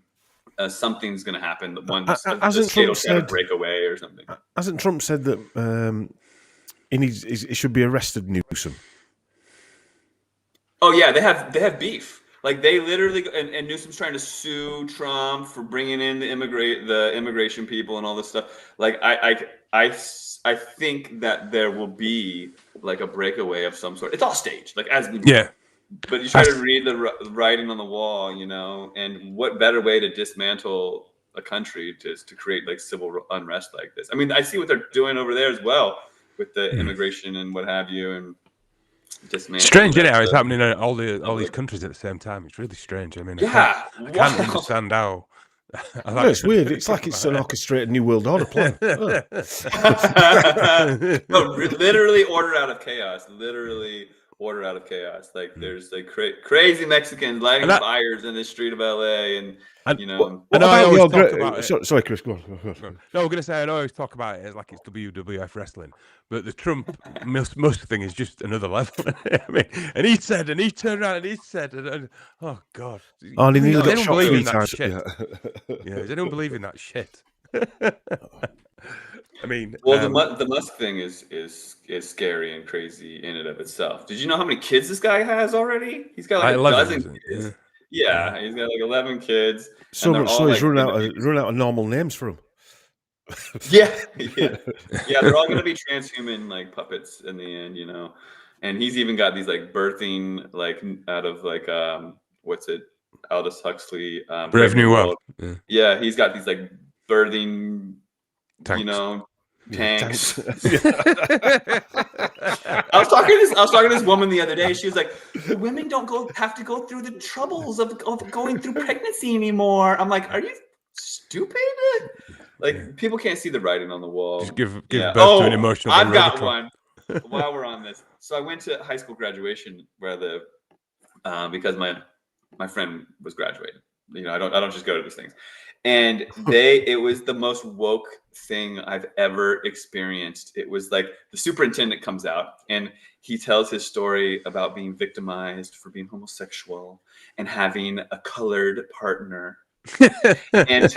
something's going to happen. The one Hasn't the state will Trump try to said- break away or something. Hasn't Trump said that he should be arrested, Newsom? Oh yeah, they have beef. Like they literally, and Newsom's trying to sue Trump for bringing in the immigration people and all this stuff. Like I think that there will be like a breakaway of some sort. It's all staged, like as yeah. But you try to read the writing on the wall, you know, and what better way to dismantle a country to create like civil unrest like this? I mean, I see what they're doing over there as well with the immigration and what have you, and dismantling. Strange, isn't it? How it's happening in all these countries at the same time. It's really strange. I mean, yeah, I can't understand how. No, it's weird. It's like it's an orchestrated New World Order plan. No, literally ordered out of chaos. Literally ordered out of chaos. Like there's like crazy Mexicans lighting fires in the street of LA, and you know. What about your sorry, Chris, go on. No, I'm going to say I always talk about it as like it's WWF wrestling, but the Trump Musk thing is just another level. I mean, and he said, and he turned around and he said, and oh god, oh, and he nearly got is shot anyone 3 believing that times. shit? Yeah. Is anyone believing that shit? I mean, well, the Musk thing is scary and crazy in and of itself. Did you know how many kids this guy has already? He's got like 11 kids. Yeah, he's got like 11 kids. So much so he's run out of normal names for him. Yeah, they're all going to be transhuman like puppets in the end, you know. And he's even got these like birthing like out of like what's it, Aldous Huxley, Brave New World. Yeah, he's got these like birthing, tanks. You know, tanks. I was talking to this woman the other day. She was like, "Women don't have to go through the troubles of going through pregnancy anymore." I'm like, "Are you stupid?" Like people can't see the writing on the wall. Just give birth to an emotional. I've got one. While we're on this, so I went to high school graduation where I live because my friend was graduating. You know, I don't just go to these things. And it was the most woke thing I've ever experienced. It was like the superintendent comes out and he tells his story about being victimized for being homosexual and having a colored partner. and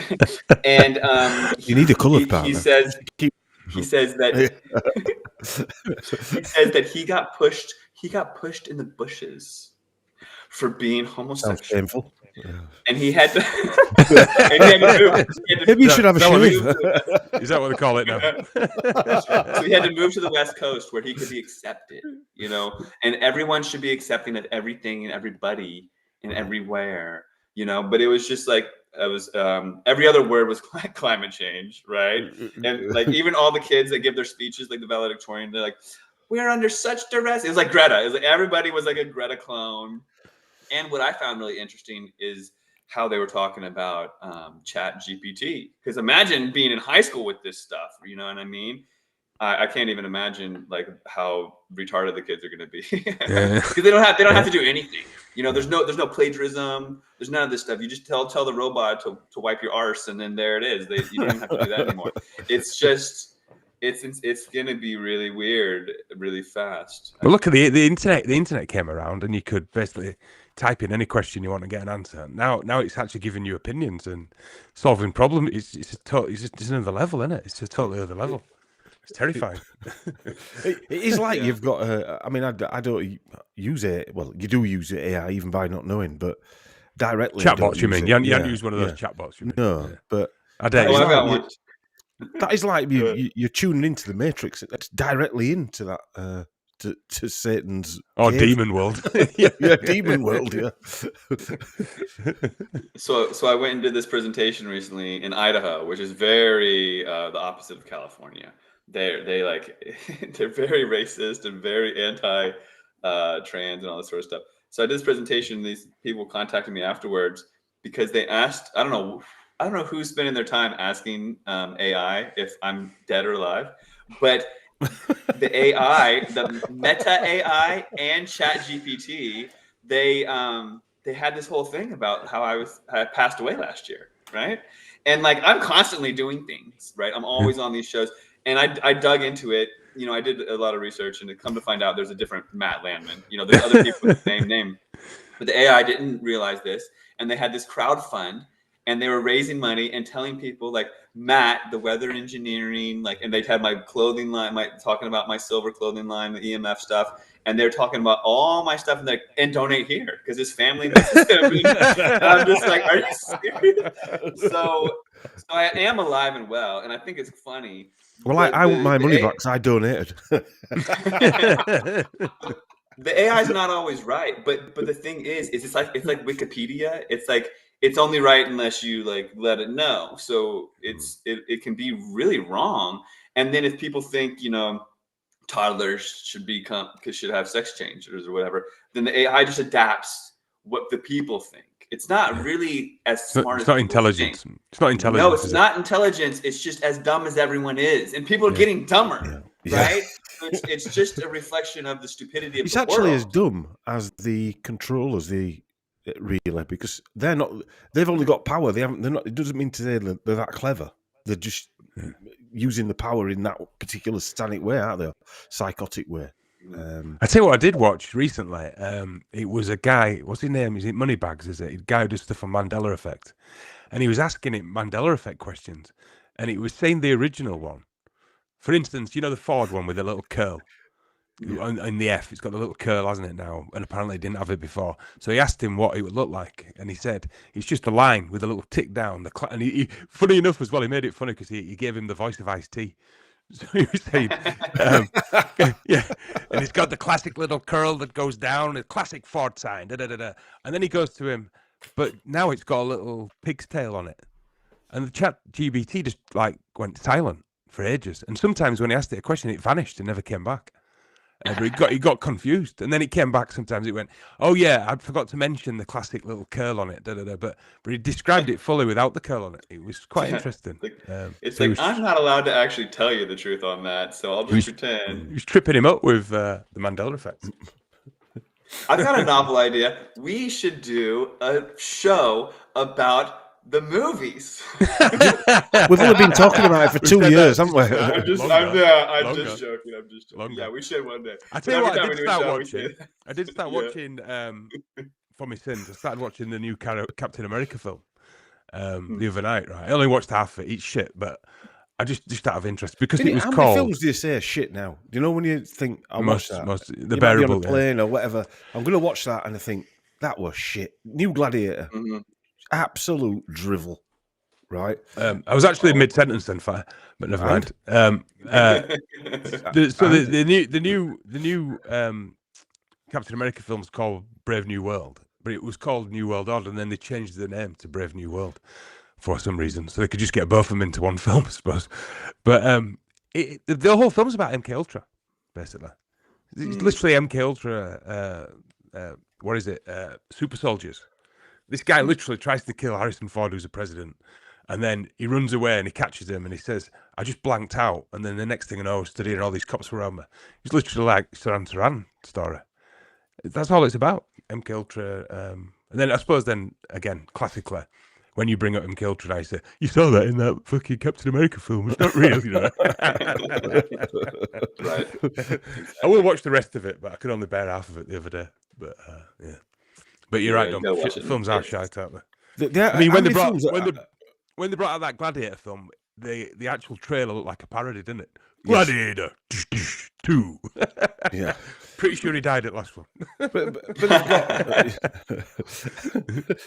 you need a colored partner. He says that he got pushed in the bushes for being homosexual. Sounds painful. And he had to. Maybe you should have a shave. Is that what they call it now? So he had to move to the West Coast where he could be accepted, you know. And everyone should be accepting of everything and everybody and everywhere, you know. But it was just like every other word was climate change, right? And like even all the kids that give their speeches, like the valedictorian, they're like, "We are under such duress." It was like Greta. It was like everybody was like a Greta clone. And what I found really interesting is how they were talking about Chat GPT. Because imagine being in high school with this stuff, you know what I mean? I can't even imagine like how retarded the kids are going to be because they don't have to do anything. You know, there's no plagiarism. There's none of this stuff. You just tell the robot to wipe your arse, and then there it is. You don't even have to do that anymore. It's just it's going to be really weird, really fast. But look at the internet. The internet came around, and you could basically type in any question you want to get an answer. Now it's actually giving you opinions and solving problems. It's another level, isn't it? It's a totally other level. It's terrifying. It is like you've got I mean, I don't use it. Well, you do use AI even by not knowing, but directly. Chatbots, you mean? You haven't used one of those chatbots, you mean? No, but that is like you're tuning into the Matrix. It's directly into that. To Satan's cave. Demon world. yeah, demon world. Yeah. So I went and did this presentation recently in Idaho, which is very the opposite of California. They're very racist and very anti trans and all this sort of stuff. So I did this presentation. These people contacted me afterwards because they asked. I don't know who's spending their time asking AI if I'm dead or alive, but the AI, the Meta AI and Chat GPT, they had this whole thing about how I passed away last year, right? And like I'm constantly doing things, right? I'm always on these shows, and I dug into it. You know, I did a lot of research, and to come to find out, there's a different Matt Landman. You know, there's other people with the same name, but the AI didn't realize this, and they had this crowd fund. and they were raising money and telling people like Matt, the weather engineering, like, and they'd had my clothing line, talking about my silver clothing line, the EMF stuff. And they're talking about all my stuff, and like, and donate here because his family misses him. And I'm just like, are you serious? So I am alive and well, and I think it's funny. Well, I want my money back because I donated. The AI is not always right, but the thing is it's like Wikipedia. It's like it's only right unless you like let it know. So it can be really wrong. And then if people think, you know, toddlers should have sex changers or whatever, then the AI just adapts what the people think. It's not really as smart. It's not intelligence. It's not intelligence. No, it's not intelligence. It's just as dumb as everyone is, and people are getting dumber, right? So it's just a reflection of the stupidity of it's the actually world. as dumb as the controllers, really, because they're not. They've only got power. They're not. It doesn't mean to say that they're that clever. They're just using the power in that particular satanic way, aren't they? Psychotic way. I tell you what I did watch recently. It was a guy. What's his name? Is it Moneybags? Is it? A guy who does stuff on Mandela Effect, and he was asking it Mandela Effect questions, and it was saying the original one. For instance, you know the Ford one with the little curl in the F. It's got the little curl, hasn't it now? And apparently it didn't have it before. So he asked him what it would look like, and he said it's just a line with a little tick down. And he funny enough as well, he made it funny because he gave him the voice of Ice-T. So he was saying, yeah, and it's got the classic little curl that goes down, a classic Ford sign, da da da da. And then he goes to him, but now it's got a little pig's tail on it. And the chat GBT just like went silent for ages. And sometimes when he asked it a question, it vanished and never came back. But he got confused, and then it came back. Sometimes it went, "Oh yeah, I forgot to mention the classic little curl on it." Da, da, da. But he described it fully without the curl on it. It was quite interesting. I'm not allowed to actually tell you the truth on that, so I'll just pretend. He was tripping him up with the Mandela Effect. I've got a novel idea. We should do a show about the movies. We've only been talking about it for 2 years, haven't we? I'm just joking. Yeah, we should one day. I tell you what, I did start watching for my sins. I started watching the new Captain America film the other night. Right, I only watched half of it. It's shit, but I just out of interest because it was how called. How many films do you say shit now? Do you know when you think I watched that? The bearable on a plane or whatever. I'm going to watch that and I think that was shit. New Gladiator. Mm-hmm. Absolute drivel, right? I was actually mid-sentence then, but never mind. The new Captain America film is called Brave New World, but it was called New World Order, and then they changed the name to Brave New World for some reason, so they could just get both of them into one film, I suppose. But the whole film's about MK Ultra, basically. It's literally MK Ultra. What is it? Super soldiers. This guy literally tries to kill Harrison Ford, who's a president, and then he runs away and he catches him and he says, "I just blanked out." And then the next thing I know, I was studying and all these cops were around me. It's literally like Saran story. That's all it's about, MK Ultra. And then I suppose then, again, classically, when you bring up MK Ultra, I say, "You saw that in that fucking Captain America film. It's not real, you know." Right. I will watch the rest of it, but I could only bear half of it the other day. But yeah. But you're right, Dom. Films are shite, aren't they? I mean, when they brought out that Gladiator film, the actual trailer looked like a parody, didn't it? Yes. Gladiator 2. Yeah. Pretty sure he died at last one. but they've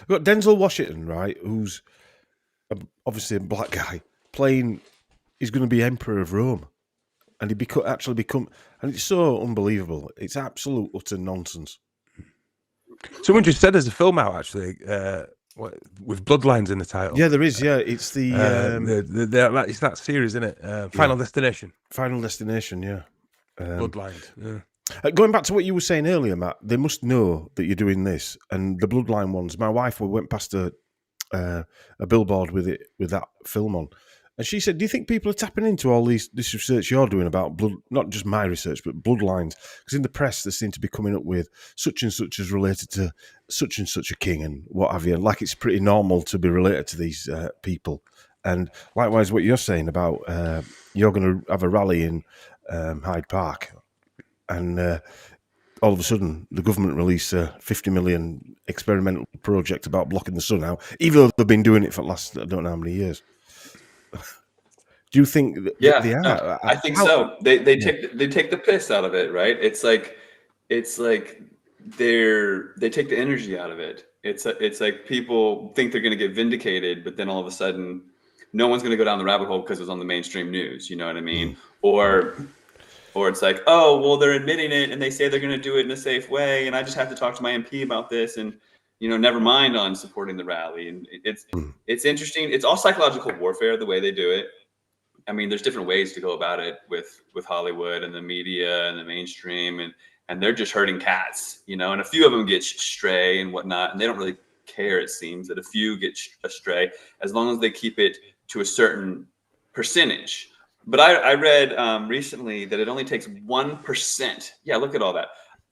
got Denzel Washington, right? Who's obviously a black guy playing. He's going to be Emperor of Rome, and he actually become. And it's so unbelievable. It's absolute utter nonsense. Someone just said there's a film out actually with bloodlines in the title. Yeah, there is. Yeah, it's the it's that series, isn't it? Final Destination. Final Destination. Yeah. Bloodlines. Yeah. Going back to what you were saying earlier, Matt, they must know that you're doing this, and the bloodline ones. My wife went past a billboard with that film on. And she said, "Do you think people are tapping into all this research you're doing about blood? Not just my research, but bloodlines? Because in the press, they seem to be coming up with such and such is related to such and such a king and what have you. Like it's pretty normal to be related to these people. And likewise, what you're saying about you're going to have a rally in Hyde Park, and all of a sudden the government release a 50 million experimental project about blocking the sun out, even though they've been doing it for the last, I don't know how many years. Do you think that they are? I think so. They take the piss out of it, right? It's like they take the energy out of it. It's like people think they're going to get vindicated, but then all of a sudden, no one's going to go down the rabbit hole because it was on the mainstream news. You know what I mean? Or it's like, oh, well, they're admitting it, and they say they're going to do it in a safe way, and I just have to talk to my MP about this, and never mind on supporting the rally. And it's interesting. It's all psychological warfare the way they do it. I mean, there's different ways to go about it with Hollywood and the media and the mainstream, and they're just herding cats, and a few of them get stray and whatnot, and they don't really care. It seems that a few get astray as long as they keep it to a certain percentage. But I read recently that it only takes 1%. Yeah, look at all that.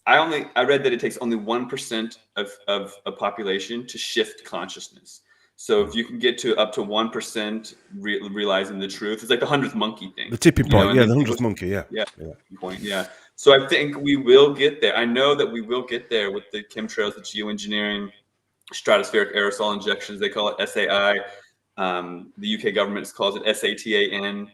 I read that it takes only 1% of a population to shift consciousness. So if you can get to up to 1% realizing the truth, it's like the 100th monkey thing. The tipping point, the 100th monkey, yeah. Point, yeah. So I think we will get there. I know that we will get there with the chemtrails, the geoengineering, stratospheric aerosol injections. They call it SAI. The UK government calls it SATAN.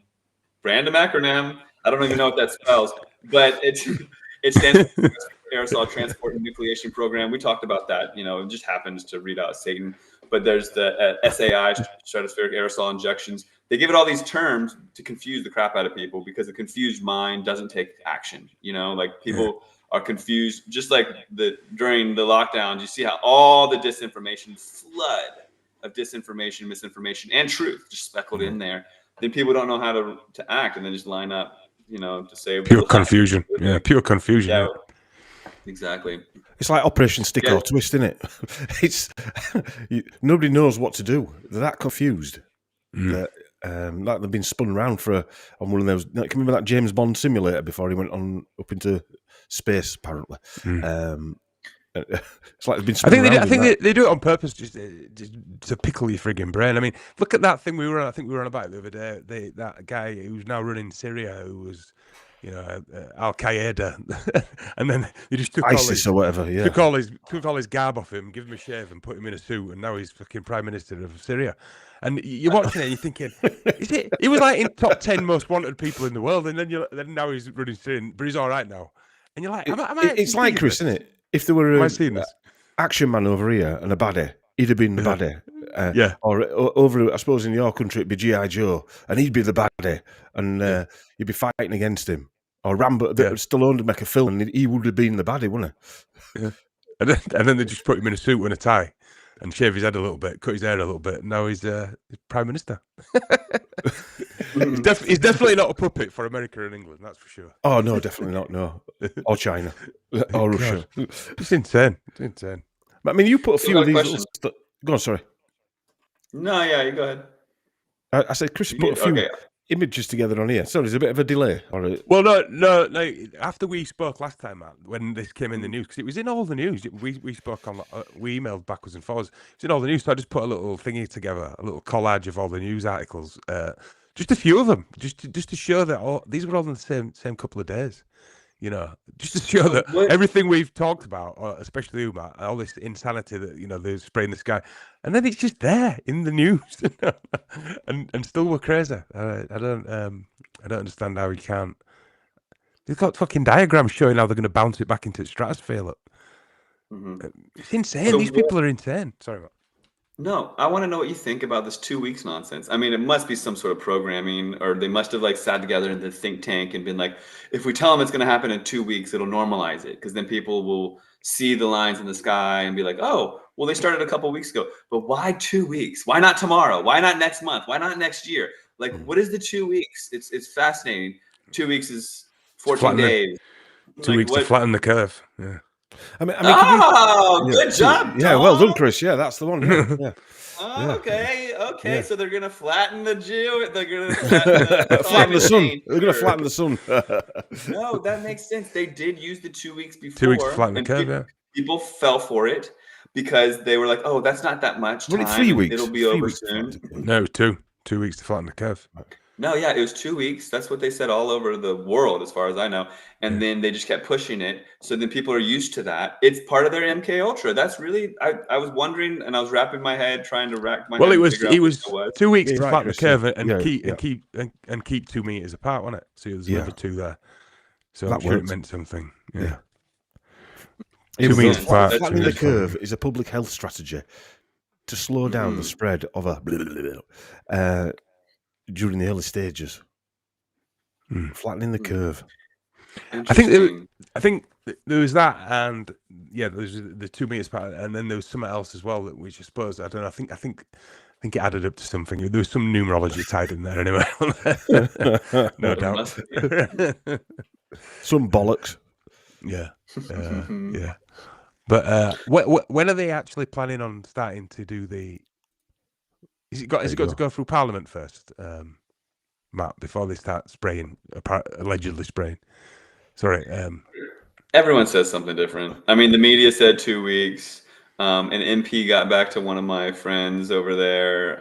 Random acronym. I don't even know what that spells, but it stands for Aerosol Transport and Nucleation Program. We talked about that. It just happens to read out Satan. But there's the SAI, stratospheric aerosol injections. They give it all these terms to confuse the crap out of people because a confused mind doesn't take action. Like people are confused. Just like during the lockdowns, you see how all the disinformation, flood of disinformation, misinformation, and truth just speckled in there. Then people don't know how to act, and then just line up, to say pure confusion. Yeah, pure confusion. Yeah, exactly. It's like Operation Stick or Twist, isn't it? It's nobody knows what to do. They're that confused that like they've been spun around on one of those. Can you remember that James Bond simulator before he went up into space? Apparently, it's like they've been spun around. I think they do it on purpose, just to pickle your frigging brain. I mean, look at that thing we were on. I think we were on about the other day. That guy who's now running Syria, who was, Al Qaeda, and then they just took ISIS or whatever. Yeah, took all his garb off him, give him a shave, and put him in a suit, and now he's fucking Prime Minister of Syria. And you're watching it, and you're thinking, he was like in top 10 most wanted people in the world, and then now he's running Syria, but he's all right now. And you're like, it's like Chris, isn't it? If there were an action man over here and a baddie, he'd have been the baddie. Or over, I suppose, in your country, it'd be G.I. Joe, and he'd be the baddie, and you'd be fighting against him. Or Rambo, Stallone would make a film, and he would have been the baddie, wouldn't he? Yeah. And then they just put him in a suit and a tie, and shave his head a little bit, cut his hair a little bit, and now he's Prime Minister. He's definitely not a puppet for America and England, that's for sure. Oh, no, definitely not, no. Or China. Or Russia. It's insane. It's insane. But, I mean, you put a few of these Go on, sorry. No, yeah, you go ahead. I said, Chris, put a few images together on here. Sorry, there's a bit of a delay. Well, no. After we spoke last time, Matt, when this came in the news, because it was in all the news. We spoke on, we emailed backwards and forwards. It's in all the news, so I just put a little thingy together, a little collage of all the news articles, just a few of them, just to show that these were all in the same couple of days. Just to show that everything we've talked about, especially you, Matt, all this insanity that they're spraying the sky, and then it's just there in the news, and still we're crazy. I don't understand how you can't. They've got fucking diagrams showing how they're going to bounce it back into the stratosphere. Look, it's insane. So these people are insane. Sorry, Matt. No, I want to know what you think about this 2 weeks nonsense. I mean, it must be some sort of programming, or they must have sat together in the think tank and been like, if we tell them it's going to happen in 2 weeks, it'll normalize it. Because then people will see the lines in the sky and be like, oh, well, they started a couple of weeks ago. But why 2 weeks? Why not tomorrow? Why not next month? Why not next year? What is the 2 weeks? It's fascinating. 2 weeks is 14 days. 2 weeks to flatten the curve. Yeah. I mean, good job. Yeah, well done, Chris. Yeah, that's the one. Yeah. Okay. Yeah. So they're gonna flatten the They're gonna flatten the sun. They're gonna flatten the sun. No, that makes sense. They did use the 2 weeks before. 2 weeks to flatten the curve. People fell for it because they were like, "Oh, that's not that much time. 3 weeks. It'll be over soon." No, 2 weeks to flatten the curve. No, yeah, it was 2 weeks. That's what they said all over the world, as far as I know. And then they just kept pushing it. So then people are used to that. It's part of their MK Ultra. That's really, I was wondering, and I was wrapping my head, trying to rack my head and figure out it what was it was. 2 weeks to Right, flatten the Chris, curve and keep 2 meters apart, wasn't it? So there's another 2 there. So I'm sure it meant something. Yeah. 2 meters apart. Flattening the curve is a public health strategy to slow down the spread of a during the early stages. Flattening the curve. I think there was that, and yeah, there was the 2 meters apart, and then there was something else as well that which I suppose I don't know. I think it added up to something. There was some numerology tied in there anyway. No doubt. Some bollocks. Yeah. Yeah. But when are they actually planning on starting to do the? Is it got to go through Parliament first, Matt, before they start spraying, allegedly spraying? Sorry. Everyone says something different. I mean, the media said 2 weeks. An MP got back to one of my friends over there,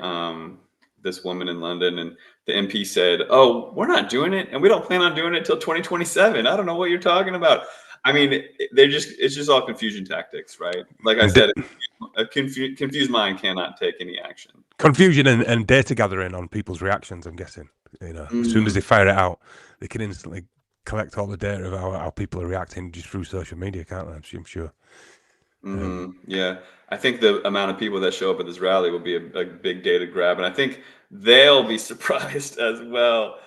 this woman in London, and the MP said, "Oh, we're not doing it, and we don't plan on doing it till 2027. I don't know what you're talking about." I mean, it's just all confusion tactics, right? Like I said, a confused mind cannot take any action. Confusion and data gathering on people's reactions, I'm guessing. As soon as they fire it out, they can instantly collect all the data of how people are reacting just through social media, can't they? I'm sure. Yeah, I think the amount of people that show up at this rally will be a big data grab, and I think they'll be surprised as well.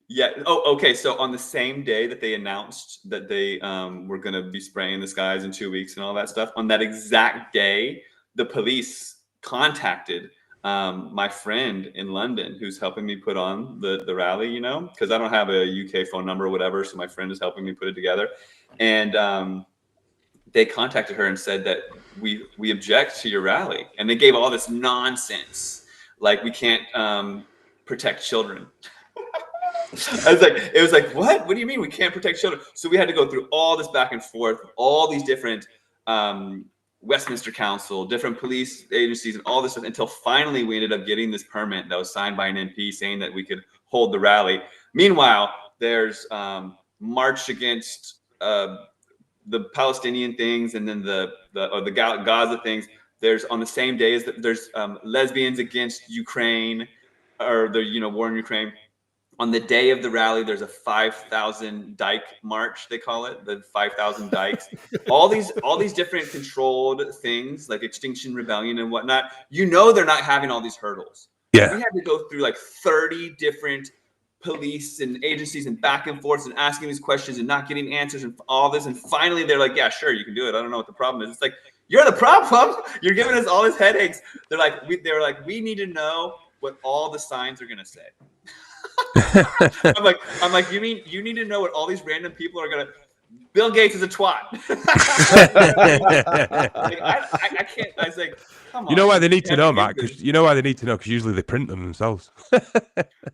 Yeah. Oh, okay. So on the same day that they announced that they were going to be spraying the skies in 2 weeks and all that stuff, on that exact day, the police contacted my friend in London who's helping me put on the rally, because I don't have a UK phone number or whatever. So my friend is helping me put it together. And they contacted her and said that we object to your rally. And they gave all this nonsense, like we can't protect children. It was like, what do you mean we can't protect children? So we had to go through all this back and forth, all these different Westminster Council, different police agencies, and all this stuff, until finally we ended up getting this permit that was signed by an MP saying that we could hold the rally. Meanwhile, there's march against the Palestinian things, and then the Gaza things. There's on the same day as there's lesbians against Ukraine, or the war in Ukraine. On the day of the rally, there's a 5,000 dike march, they call it, the 5,000 dikes. all these different controlled things like Extinction Rebellion and whatnot. They're not having all these hurdles. Yeah. We had to go through like 30 different police and agencies and back and forth and asking these questions and not getting answers and all this. And finally, they're like, "Yeah, sure, you can do it. I don't know what the problem is." It's like, you're the problem. You're giving us all this headaches. They're like, we need to know what all the signs are gonna say. I'm like, you mean you need to know what all these random people are gonna? Bill Gates is a twat. I can't. I was like, come on. You know why they need to know, Matt? Because why they need to know? Because usually they print them themselves.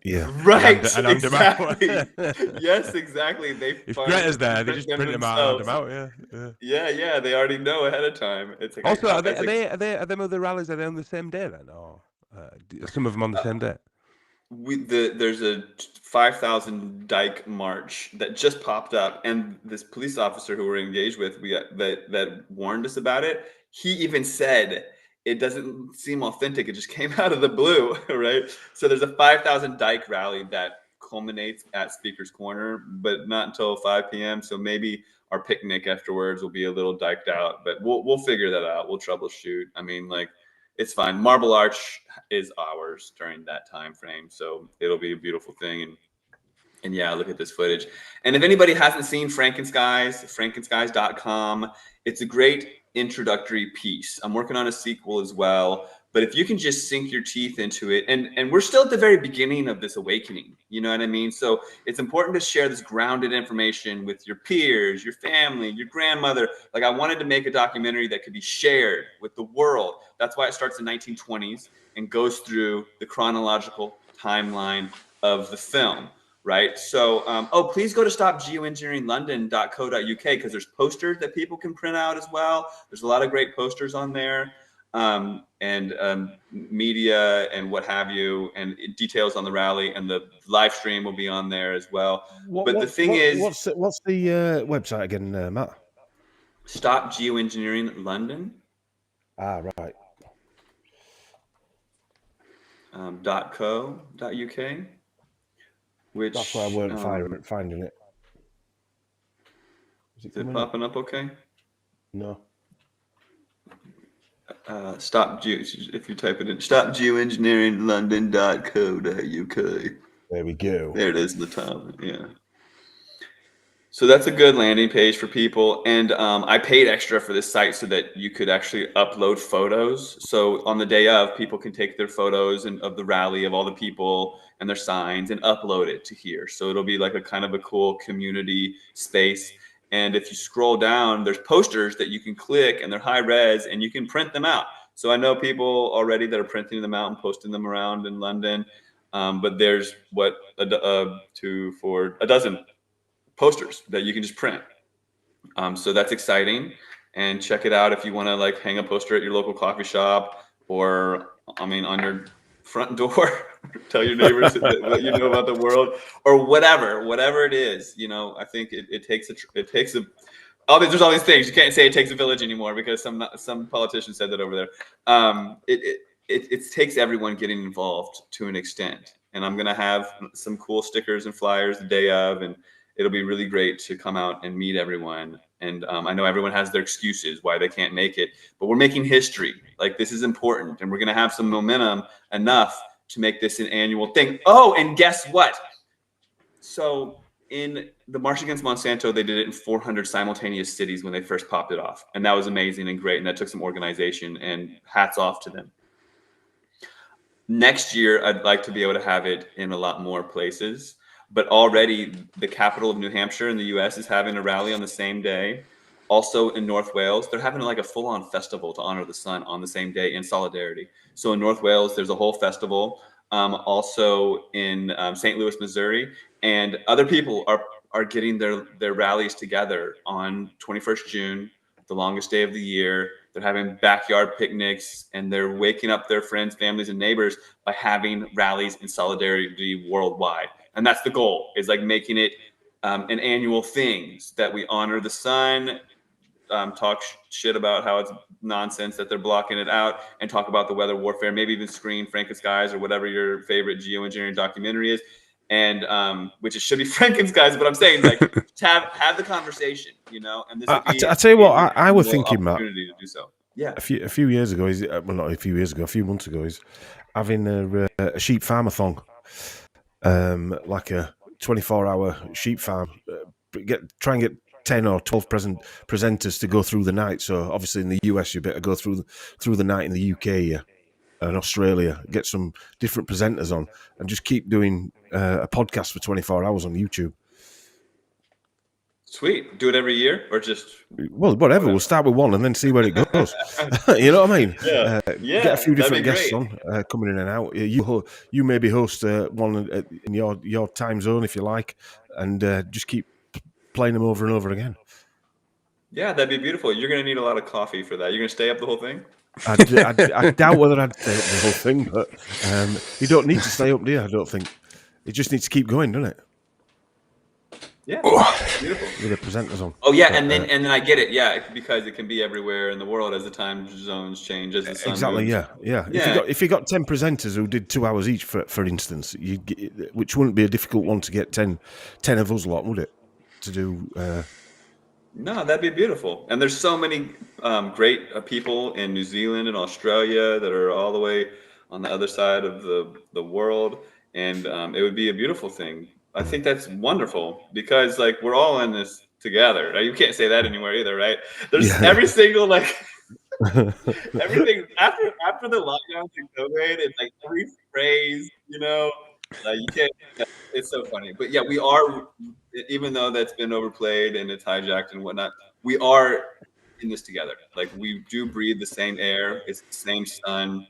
Yeah. Right. And exactly. Yes, exactly. If Greta's there, they just print them out and hand them out. Yeah. They already know ahead of time. It's like, also, are them other rallies? Are they on the same day then, or are some of them on the same day? There's a 5,000 dike march that just popped up, and this police officer who we're engaged with, that warned us about it. He even said it doesn't seem authentic. It just came out of the blue, right? So there's a 5,000 dike rally that culminates at Speaker's Corner, but not until 5 p.m. So maybe our picnic afterwards will be a little diked out, but we'll figure that out. We'll troubleshoot. I mean, it's fine. Marble Arch is ours during that time frame, so it'll be a beautiful thing. And yeah, look at this footage. And if anybody hasn't seen Frankenskies, frankenskies.com, it's a great introductory piece. I'm working on a sequel as well, but if you can just sink your teeth into it, and we're still at the very beginning of this awakening, you know what I mean? So it's important to share this grounded information with your peers, your family, your grandmother. Like, I wanted to make a documentary that could be shared with the world. That's why it starts in 1920s and goes through the chronological timeline of the film. Right. So, please go to stopgeoengineeringlondon.co.uk, because there's posters that people can print out as well. There's a lot of great posters on there. and media and what have you, and details on the rally, and the live stream will be on there as well. But the thing is, what's the website again, Matt? Stop Geoengineering London. Ah, right. .co.uk, which that's why I weren't finding it. Is it popping up okay? No. If you type it in, stopgeoengineeringlondon.co.uk. There we go. There it is in the top. Yeah. So that's a good landing page for people. And I paid extra for this site so that you could actually upload photos. So on the day of, people can take their photos of the rally, of all the people and their signs, and upload it to here. So it'll be like a kind of a cool community space. And if you scroll down, there's posters that you can click, and they're high res, and you can print them out. So I know people already that are printing them out and posting them around in London. But there's a dozen posters that you can just print. So that's exciting, and check it out if you want to like hang a poster at your local coffee shop, or on your front door, tell your neighbors what you know about the world, or whatever it is. I think it takes there's all these things. You can't say it takes a village anymore, because some politician said that over there. It takes everyone getting involved to an extent, and I'm gonna have some cool stickers and flyers the day of, and it'll be really great to come out and meet everyone. And I know everyone has their excuses why they can't make it, but we're making history. Like, this is important, and we're gonna have some momentum enough to make this an annual thing. Oh, and guess what? So in the March Against Monsanto, they did it in 400 simultaneous cities when they first popped it off. And that was amazing and great, and that took some organization, and hats off to them. Next year, I'd like to be able to have it in a lot more places. But already the capital of New Hampshire in the US is having a rally on the same day. Also in North Wales, they're having like a full-on festival to honor the sun on the same day in solidarity. So in North Wales, there's a whole festival. Also in St. Louis, Missouri, and other people are getting their rallies together on 21st June, the longest day of the year. They're having backyard picnics, and they're waking up their friends, families, and neighbors by having rallies in solidarity worldwide. And that's the goal, is like making it an annual thing, so that we honor the sun, talk shit about how it's nonsense that they're blocking it out, and talk about the weather warfare, maybe even screen Frankenskies or whatever your favorite geoengineering documentary is. And which it should be Frankenskies, but I'm saying, like, to have the conversation, and this would be I tell you what, I was thinking, Matt, to do so. Yeah. A few years ago, not a few years ago, a few months ago, he's having a sheep farmathon. Like a 24-hour sheep farm. Try and get 10 or 12 presenters to go through the night. So obviously in the US, you better go through the night. In the UK and Australia, get some different presenters on, and just keep doing a podcast for 24 hours on YouTube. Sweet. Do it every year, or just whatever. We'll start with one and then see where it goes. You know what I mean? Yeah. Get a few different guests on coming in and out. You maybe host one in your time zone if you like, and just keep playing them over and over again. Yeah, that'd be beautiful. You're going to need a lot of coffee for that. You're going to stay up the whole thing? I doubt whether I'd stay up the whole thing, but you don't need to stay up, do you? I don't think. It just needs to keep going, doesn't it? Yeah, beautiful. With the presenters on. Oh yeah, and then I get it. Yeah, because it can be everywhere in the world as the time zones change, as the sun exactly. moves. Yeah. If you got 10 presenters who did 2 hours each, for instance, which wouldn't be a difficult one to get 10 of us lot, would it? To do. No, that'd be beautiful. And there's so many great people in New Zealand and Australia that are all the way on the other side of the world, and it would be a beautiful thing. I think that's wonderful, because like we're all in this together. Now, you can't say that anywhere either, right? There's every single everything after the lockdowns and COVID, it's like every phrase, you can't. It's so funny, but yeah, we are. Even though that's been overplayed and it's hijacked and whatnot, we are in this together. Like, we do breathe the same air. It's the same sun.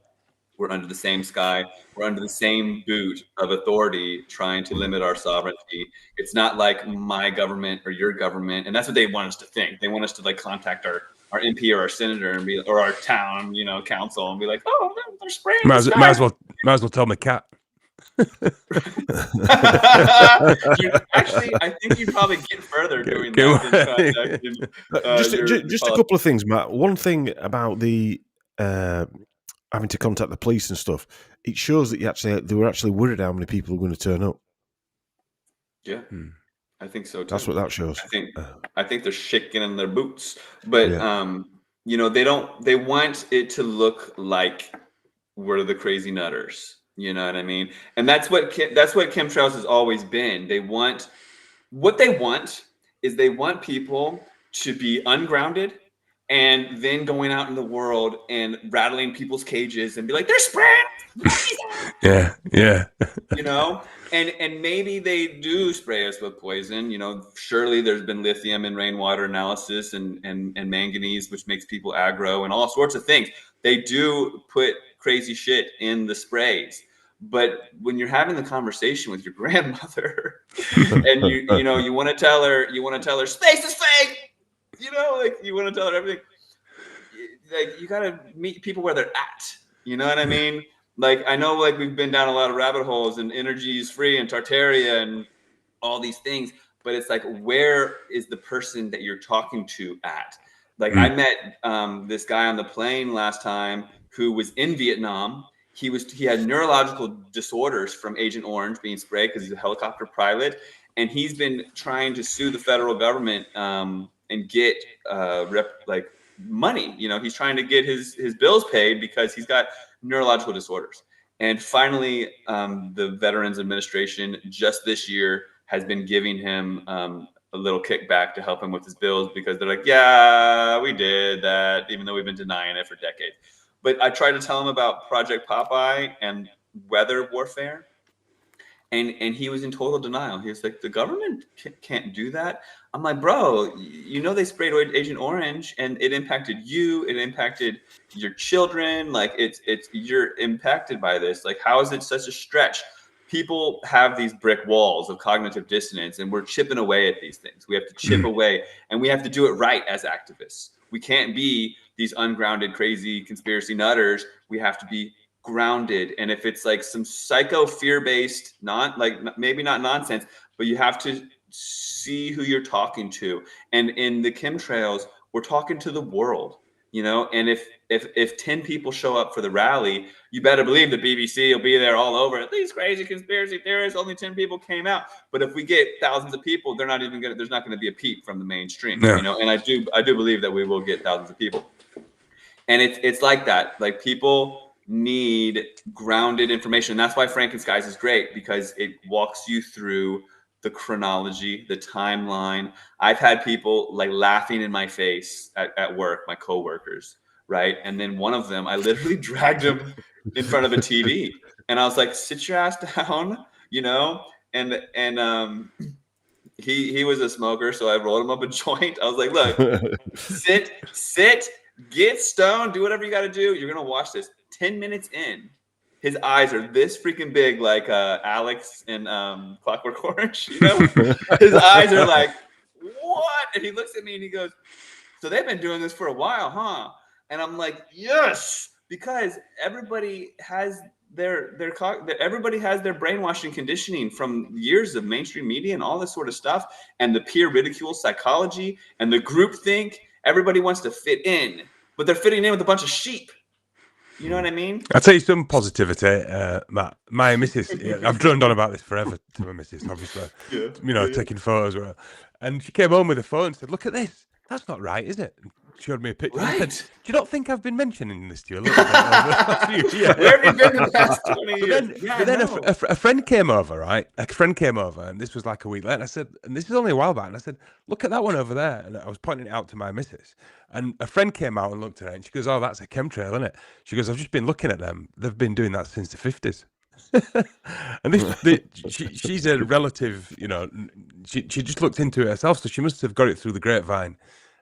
We're under the same sky. We're under the same boot of authority trying to limit our sovereignty. It's not like my government or your government. And that's what they want us to think. They want us to contact our MP or our senator and be, or our town, council, and be like, oh, they're spraying. Might as well tell my cat. Actually, I think you'd probably get further doing that than contacting. Just a couple of things, Matt. One thing about the having to contact the police and stuff, it shows that they were actually worried how many people were going to turn up. Yeah, I think so too. That's what that shows. I think they're shaking in their boots, but they want it to look like we're the crazy nutters. You know what I mean? And that's what chemtrails has always been. They want people to be ungrounded and then going out in the world and rattling people's cages and be like, they're spraying. Yeah. And maybe they do spray us with poison. Surely there's been lithium in rainwater analysis and manganese, which makes people aggro and all sorts of things. They do put crazy shit in the sprays. But when you're having the conversation with your grandmother and you want to tell her space is fake, you want to tell her everything, like you got to meet people where they're at. You know what I mean? Like, I know, like, we've been down a lot of rabbit holes and energy is free and Tartaria and all these things, but it's like, where is the person that you're talking to at? Like, I met this guy on the plane last time who was in Vietnam. He had neurological disorders from Agent Orange being sprayed because he's a helicopter pilot, and he's been trying to sue the federal government and get money. He's trying to get his bills paid because he's got neurological disorders. And finally, the Veterans Administration just this year has been giving him a little kickback to help him with his bills, because they're like, yeah, we did that, even though we've been denying it for decades. But I tried to tell him about Project Popeye and weather warfare, and he was in total denial. He was like, the government can't do that. I'm like, bro, they sprayed Agent Orange, and it impacted you. It impacted your children. Like, you're impacted by this. Like, how is it such a stretch? People have these brick walls of cognitive dissonance, and we're chipping away at these things. We have to chip away, and we have to do it right as activists. We can't be these ungrounded, crazy conspiracy nutters. We have to be grounded. And if it's like some psycho fear-based, maybe not nonsense, but you have to see who you're talking to. And in the chemtrails, we're talking to the world, and if 10 people show up for the rally, you better believe the BBC will be there all over it. These crazy conspiracy theorists, only 10 people came out. But if we get thousands of people, there's not going to be a peep from the mainstream, and I do believe that we will get thousands of people. And it's like that. Like, people need grounded information. And that's why Frankenskies is great, because it walks you through the chronology, the timeline. I've had people like laughing in my face at work, my coworkers, right? And then one of them, I literally dragged him in front of a TV, and I was like, sit your ass down, and he was a smoker, so I rolled him up a joint. I was like, look, sit, get stoned, do whatever you got to do. You're going to watch this. 10 minutes in, his eyes are this freaking big, like Alex in Clockwork Orange, His eyes are like, what? And he looks at me and he goes, so they've been doing this for a while, huh? And I'm like, yes, because everybody has their brainwashing conditioning from years of mainstream media and all this sort of stuff, and the peer ridicule psychology and the group think. Everybody wants to fit in, but they're fitting in with a bunch of sheep. You know what I mean? I'll tell you some positivity, Matt. My missus, I've droned on about this forever to my missus, obviously. Taking photos with her. And she came home with a phone and said, look at this. That's not right, is it? And showed me a picture. Right. I said, do you not think I've been mentioning this to you a little bit over the last few years? Where have you been the past 20 years? But then a friend came over, right? A friend came over, and this was like a week later. And I said, and this is only a while back, and I said, look at that one over there. And I was pointing it out to my missus. And a friend came out and looked at it, and she goes, oh, that's a chemtrail, isn't it? She goes, I've just been looking at them. They've been doing that since the 50s. And she's a relative, she just looked into it herself, so she must have got it through the grapevine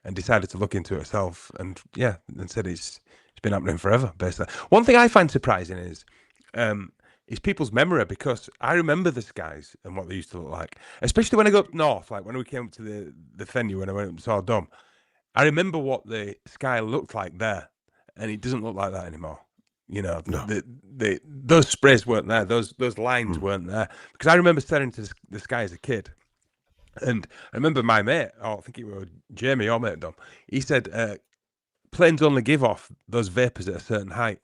and decided to look into it herself, and said it's been happening forever, basically. One thing I find surprising is people's memory, because I remember the skies and what they used to look like, especially when I go up north, like when we came up to the venue, when I went up and saw Dom. I remember what the sky looked like there, and it doesn't look like that anymore. You know, No. those sprays weren't there. Those lines weren't there, because I remember staring to the sky as a kid, and I remember my mate, I think it was Jamie, your mate Dom. He said planes only give off those vapors at a certain height,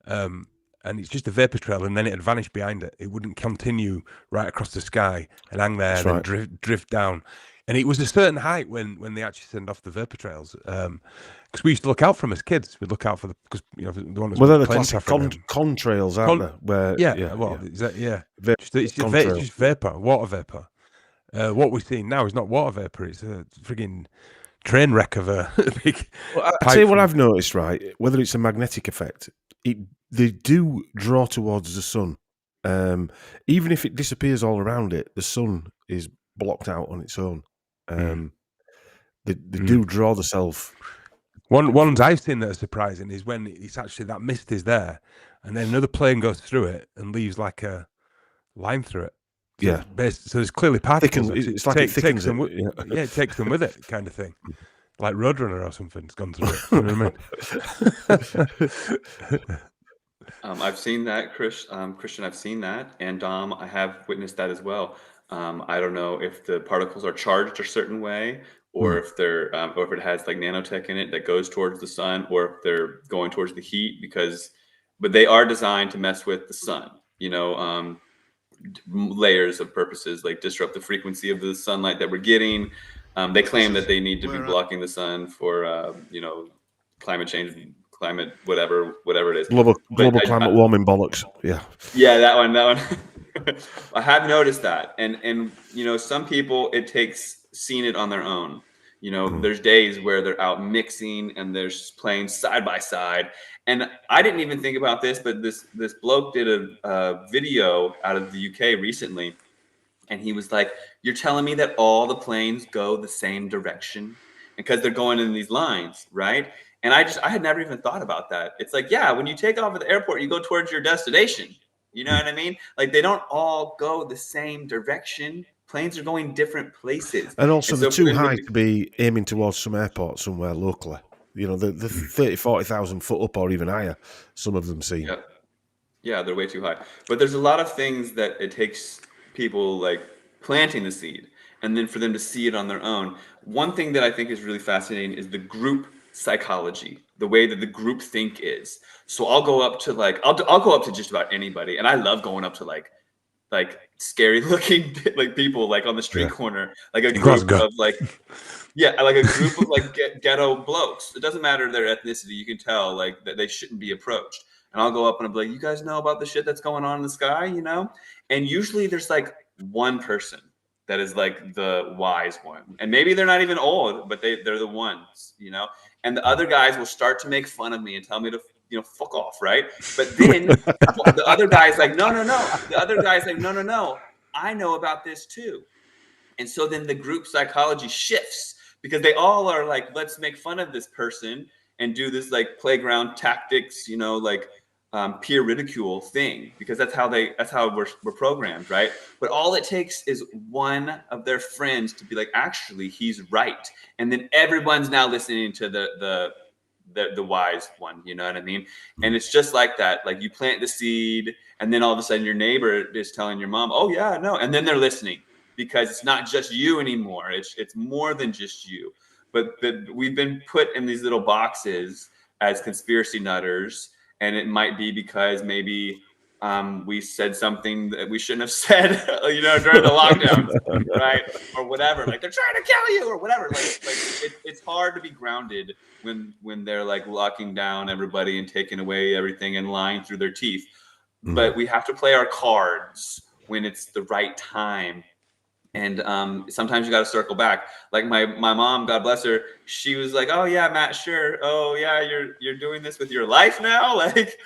and it's just a vapor trail, and then it'd vanish behind it. It wouldn't continue right across the sky and hang there and then drift down. And it was a certain height when they actually send off the vapor trails. Because we used to look out for them as kids. We'd look out for because the one that's they're the classic contrails, aren't they? Where is that it's just vapor, water vapor. What we're seeing now is not water vapor; it's a frigging train wreck of a big. Well, I tell you what I've noticed, right? Whether it's a magnetic effect, they do draw towards the sun. Even if it disappears all around it, the sun is blocked out on its own. They do draw the self. Ones I've seen that are surprising is when it's actually that mist is there, and then another plane goes through it and leaves like a line through it. So so there's clearly particles. It's like it thickens them. It takes them with it, kind of thing. Like Roadrunner or something's gone through it. You know what I mean? I've seen that, Christian. I've seen that, and Dom, I have witnessed that as well. I don't know if the particles are charged a certain way, or if they're, or if it has like nanotech in it that goes towards the sun, or if they're going towards the heat. But they are designed to mess with the sun. You know, layers of purposes, like disrupt the frequency of the sunlight that we're getting. They claim that they need to be blocking the sun for, you know, climate change, whatever it is. Global climate warming bollocks. Yeah. Yeah, that one. I have noticed that, and you know, some people it takes seeing it on their own. You know, there's days where they're out mixing and they're playing side by side. And I didn't even think about this, but this bloke did a video out of the UK recently, and he was like, "You're telling me that all the planes go the same direction because they're going in these lines, right?" And I had never even thought about that. It's like, yeah, when you take off at the airport, you go towards your destination. You know what I mean? Like, they don't all go the same direction. Planes are going different places. And also, they're too high to be aiming towards some airport somewhere locally. You know, the 30, 40,000 foot up or even higher, some of them seem. Yeah, they're way too high. But there's a lot of things that it takes people, like, planting the seed and then for them to see it on their own. One thing that I think is really fascinating is the group psychology, the way that the group think is. So I'll go up to I'll go up to just about anybody, and I love going up to like scary looking like people like on the street corner, like a group of like a group of like ghetto blokes. It doesn't matter their ethnicity, you can tell like that they shouldn't be approached. And I'll go up and I'll be like, "You guys know about the shit that's going on in the sky, you know?" And usually there's like one person that is like the wise one, and maybe they're not even old, but they're the ones, you know. And the other guys will start to make fun of me and tell me to, you know, fuck off, right? But then the other guy's like, no. The other guy's like, no. I know about this too. And so then the group psychology shifts because they all are like, let's make fun of this person and do this like playground tactics, you know, like peer ridicule thing, because that's how we're programmed, right? But all it takes is one of their friends to be like, actually, he's right, and then everyone's now listening to the wise one, you know what I mean? And it's just like that. Like, you plant the seed, and then all of a sudden your neighbor is telling your mom, "Oh yeah, no," and then they're listening because it's not just you anymore. It's more than just you. But we've been put in these little boxes as conspiracy nutters. And it might be because maybe we said something that we shouldn't have said, you know, during the lockdown, right? Or whatever. Like, they're trying to kill you or whatever. Like it's hard to be grounded when they're like locking down everybody and taking away everything and lying through their teeth. But we have to play our cards when it's the right time. And sometimes you got to circle back. Like my mom, God bless her, she was like, "Oh yeah, Matt, sure. Oh yeah, you're doing this with your life now, like."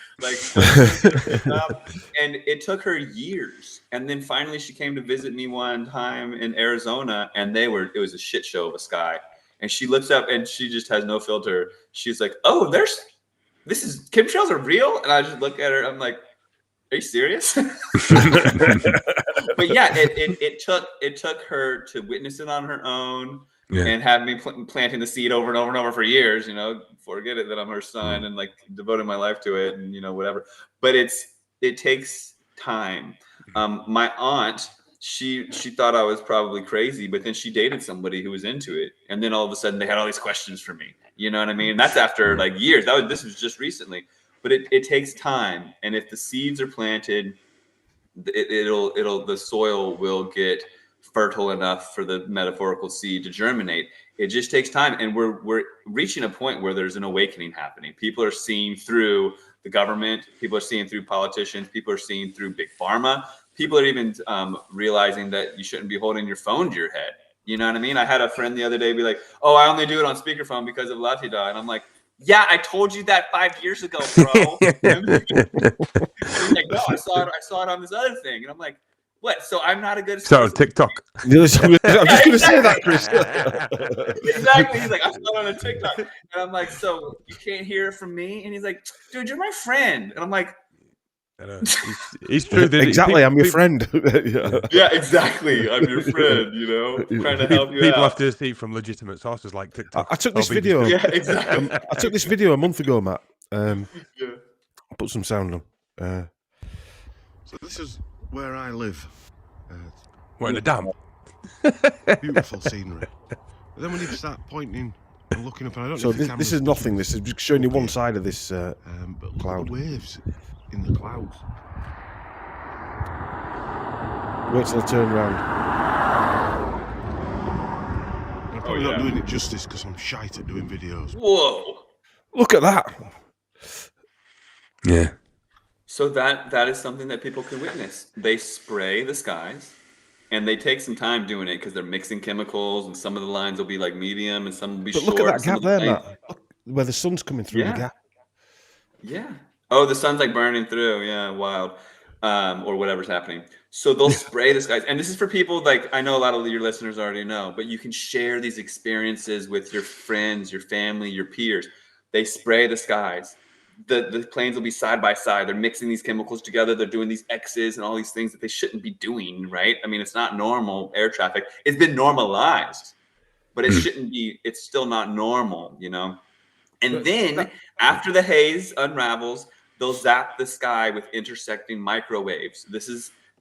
And it took her years. And then finally, she came to visit me one time in Arizona, and it was a shit show of a sky. And she looks up, and she just has no filter. She's like, "Oh, chemtrails are real?" And I just look at her. I'm like, "Are you serious?" But yeah, it took her to witness it on her own, and have me planting the seed over and over and over for years, forget it that I'm her son and like devoting my life to it and, whatever. But it takes time. My aunt, she thought I was probably crazy, but then she dated somebody who was into it. And then all of a sudden they had all these questions for me. You know what I mean? And that's after like years. This was just recently, but it takes time. And if the seeds are planted, the soil will get fertile enough for the metaphorical seed to germinate. It just takes time. And we're reaching a point where there's an awakening happening. People are seeing through the government. People are seeing through politicians. People are seeing through big pharma. People are even realizing that you shouldn't be holding your phone to your head. You know what I mean? I had a friend the other day be like, "Oh, I only do it on speakerphone because of La-Ti-Da." And I'm like, "Yeah, I told you that 5 years ago, bro." And he's like, "No, I saw it on this other thing." And I'm like, "What? So I'm not a good..." So TikTok. I'm just going to say that, Chris. Exactly. He's like, "I saw it on a TikTok." And I'm like, "So you can't hear it from me?" And he's like, "Dude, you're my friend." And I'm like, He's true. Exactly, I'm your friend. Yeah, exactly. I'm your friend, trying to help you People out. have to see from legitimate sources like TikTok. I took this video. Yeah, exactly. I took this video a month ago, Matt. Yeah. I'll put some sound on. So this is where I live. We're in a dam. Beautiful scenery. But then when you start pointing and looking up, and I don't know if this is nothing. This is just showing you one side of this cloud. Waves in the clouds. Wait till I turn around. I'm probably not doing it justice because I'm shite at doing videos. Whoa! Look at that. Yeah. So that is something that people can witness. They spray the skies, and they take some time doing it because they're mixing chemicals, and some of the lines will be like medium, and some will be short. But look at that gap there, Matt. Where the sun's coming through the gap. Yeah. Oh, the sun's like burning through. Yeah, wild. Or whatever's happening. So they'll spray the skies. And this is for people like, I know a lot of your listeners already know, but you can share these experiences with your friends, your family, your peers. They spray the skies. The planes will be side by side. They're mixing these chemicals together. They're doing these X's and all these things that they shouldn't be doing, right? I mean, it's not normal air traffic. It's been normalized, but it shouldn't be. It's still not normal, And then after the haze unravels, they'll zap the sky with intersecting microwaves.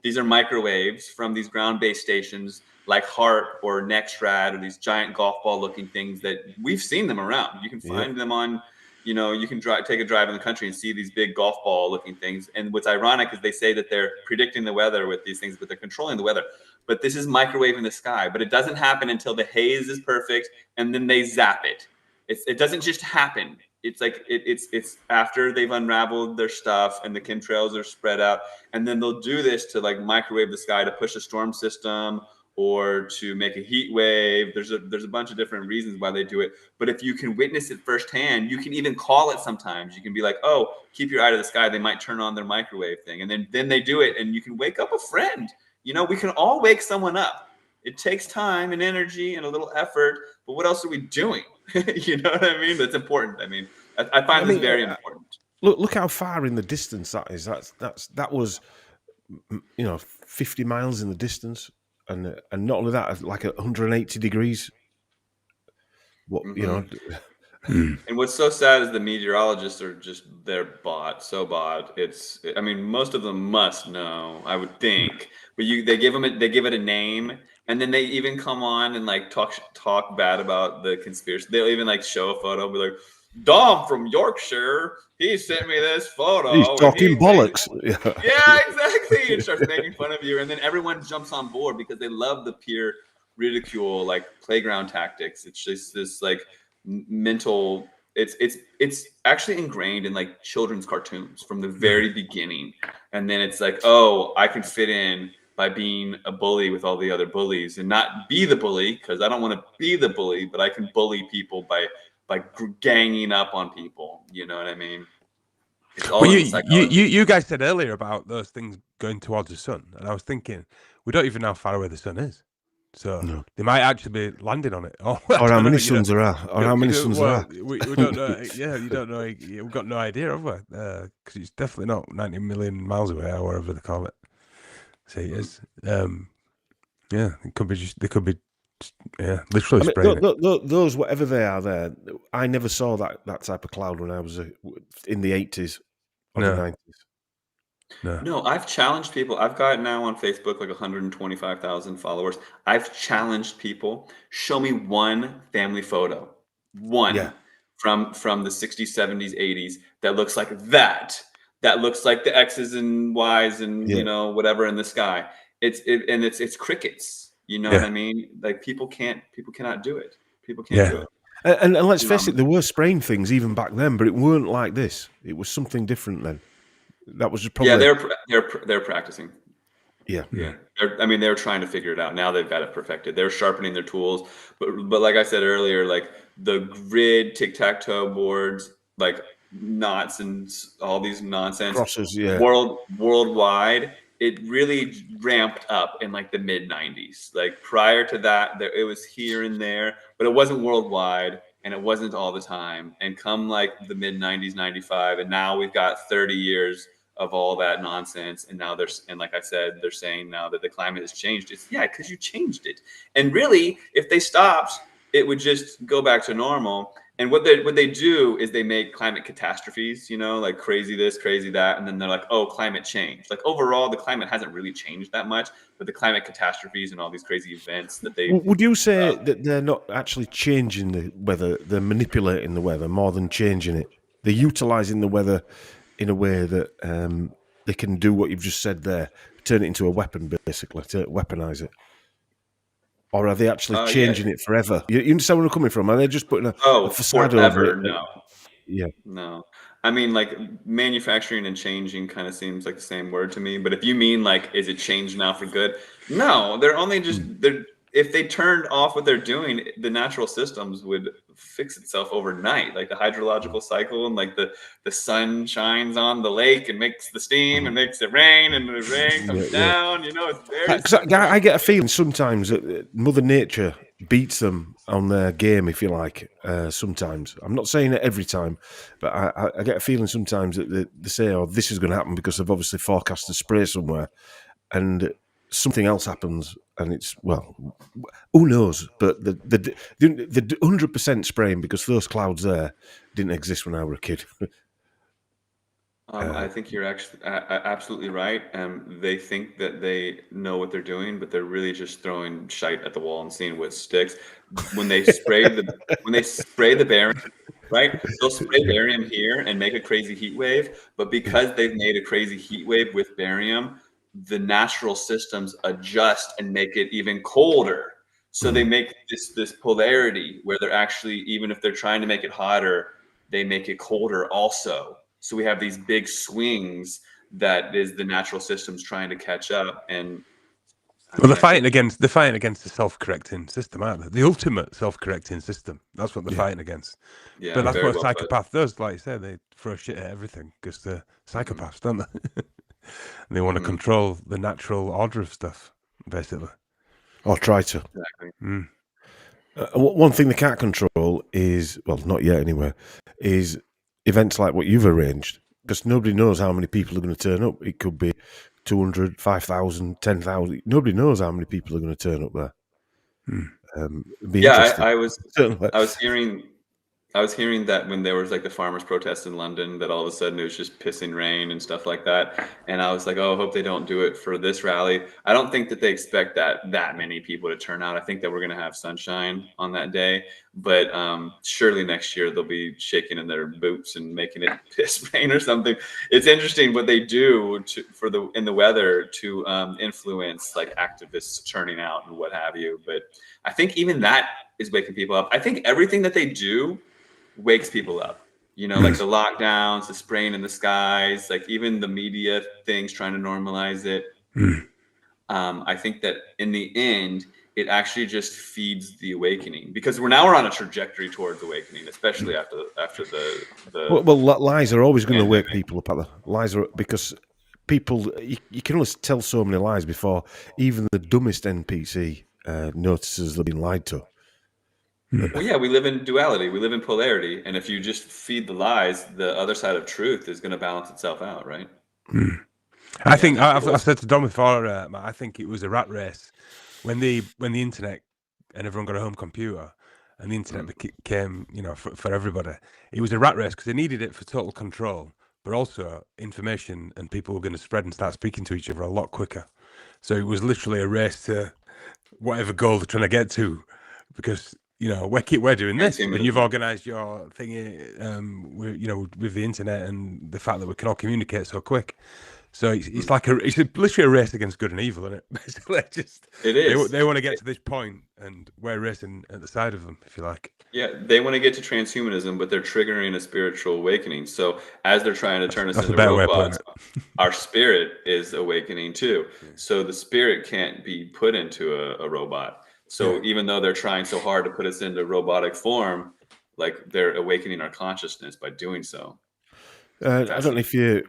These are microwaves from these ground-based stations like HARP or NextRad or these giant golf ball looking things that we've seen them around. You can find them on, you can take a drive in the country and see these big golf ball looking things. And what's ironic is they say that they're predicting the weather with these things, but they're controlling the weather. But this is microwaving the sky, but it doesn't happen until the haze is perfect and then they zap it. It doesn't just happen. It's like it's after they've unraveled their stuff and the chemtrails are spread out, and then they'll do this to like microwave the sky to push a storm system or to make a heat wave. There's a bunch of different reasons why they do it. But if you can witness it firsthand, you can even call it sometimes. You can be like, "Oh, keep your eye to the sky." They might turn on their microwave thing, and then they do it, and you can wake up a friend. We can all wake someone up. It takes time and energy and a little effort, but what else are we doing? You know what I mean? That's important. I mean, I find this very important. Look how far in the distance that is. That was, 50 miles in the distance, and not only that, like 180 degrees. What And what's so sad is the meteorologists are they're so bought. Most of them must know, I would think, but they give it a name. And then they even come on and like talk bad about the conspiracy. They'll even like show a photo, be like, "Dom from Yorkshire, he sent me this photo. He's talking bollocks." Yeah, exactly. And starts making fun of you, and then everyone jumps on board because they love the peer ridicule, like playground tactics. It's just this like mental. It's actually ingrained in like children's cartoons from the very beginning, and then it's like, "Oh, I can fit in by being a bully with all the other bullies and not be the bully because I don't want to be the bully, but I can bully people by ganging up on people." You know what I mean? It's all you guys said earlier about those things going towards the sun, and I was thinking we don't even know how far away the sun is, so they might actually be landing on it. Or how many suns there are? Or how many suns there are? We don't know. Yeah, you don't know. We've got no idea, have we? Because it's definitely not 90 million miles away or whatever they call it. Say it is. Yeah, it could be. They could be Yeah, literally spraying it. Those, whatever they are there, I never saw that type of cloud when I was in the 80s or the 90s. No, I've challenged people. I've got now on Facebook like 125,000 followers. I've challenged people, show me one family photo, one from the 60s, 70s, 80s that looks like that. That looks like the X's and Y's and you know whatever in the sky. It's crickets. You know what I mean? Like people cannot do it. People can't do it. And let's face it, there were spraying things even back then, but it weren't like this. It was something different then. That was just probably they're practicing. Yeah. They're trying to figure it out. Now they've got it perfected. They're sharpening their tools. But like I said earlier, like the grid tic-tac-toe boards, like knots and all these nonsense crosses, worldwide, it really ramped up in like the mid 90s. Like prior to that, it was here and there, but it wasn't worldwide and it wasn't all the time. And come like the mid 90s, 95, and now we've got 30 years of all that nonsense. And now and like I said, they're saying now that the climate has changed. It's because you changed it. And really, if they stopped, it would just go back to normal. And what they do is they make climate catastrophes, you know, like crazy this, crazy that. And then they're like, oh, climate change. Like overall, the climate hasn't really changed that much, but the climate catastrophes and all these crazy events that they... Would you say that they're not actually changing the weather, they're manipulating the weather more than changing it? They're utilising the weather in a way that they can do what you've just said there, turn it into a weapon, basically, to weaponise it. Or are they actually changing it forever? You understand where I'm coming from? Are they just putting a facade over it? No. Yeah. No. I mean, like, manufacturing and changing kind of seems like the same word to me. But if you mean, like, is it changed now for good? No, they're only just... If they turned off what they're doing, the natural systems would fix itself overnight. Like the hydrological cycle and like the sun shines on the lake and makes the steam and makes it rain and the rain comes down. You know, it's very... I get a feeling sometimes that Mother Nature beats them on their game, if you like, sometimes. I'm not saying it every time, but I get a feeling sometimes that they say, oh, this is going to happen because they've obviously forecast a spray somewhere. And something else happens, and it's, well, who knows? But the 100% spraying, because those clouds there didn't exist when I was a kid. I think you're actually absolutely right. They think that they know what they're doing, but they're really just throwing shite at the wall and seeing what sticks. When they spray the barium, right? They'll spray barium here and make a crazy heat wave, but because they've made a crazy heat wave with barium, the natural systems adjust and make it even colder. So they make this polarity where they're actually, even if they're trying to make it hotter, they make it colder also. So we have these big swings that is the natural systems trying to catch up. And well, they're fighting against the self-correcting system, aren't they? The ultimate self-correcting system. That's what they're fighting against. Yeah, but that's what a psychopath does. Like you say, they throw shit at everything because they're psychopaths, don't they? And they want to control the natural order of stuff, basically. Or try to. Exactly. One thing they can't control is, well, not yet anyway, is events like what you've arranged, because nobody knows how many people are going to turn up. It could be 200, 5,000, 10,000. Nobody knows how many people are going to turn up there. I was hearing that when there was like the farmers' protest in London, that all of a sudden it was just pissing rain and stuff like that. And I was like, oh, I hope they don't do it for this rally. I don't think that they expect that many people to turn out. I think that we're going to have sunshine on that day. But surely next year they'll be shaking in their boots and making it piss rain or something. It's interesting what they do in the weather to influence like activists turning out and what have you. But I think even that is waking people up. I think everything that they do wakes people up, you know, like the lockdowns, the spraying in the skies, like even the media things trying to normalize it. I think that in the end, it actually just feeds the awakening, because we're on a trajectory towards awakening, especially after the well, lies are always going to wake people up. Lies are, because people, you can only tell so many lies before even the dumbest NPC notices they've been lied to. Well, yeah, we live in duality. We live in polarity. And if you just feed the lies, the other side of truth is going to balance itself out, right? I think I've said to Dom before, I think it was a rat race when the internet and everyone got a home computer, and the internet became, for everybody. It was a rat race because they needed it for total control, but also information and people were going to spread and start speaking to each other a lot quicker. So it was literally a race to whatever goal they're trying to get to, because we're doing this, and you've organised your thing, with the internet and the fact that we can all communicate so quick. So it's like it's literally a race against good and evil, isn't it? Basically, it is. They want to get to this point, and we're racing at the side of them, if you like. Yeah, they want to get to transhumanism, but they're triggering a spiritual awakening. So as they're trying to turn us into robots, our spirit is awakening too. So the spirit can't be put into a robot. So even though they're trying so hard to put us into robotic form, like they're awakening our consciousness by doing so. I don't know if you...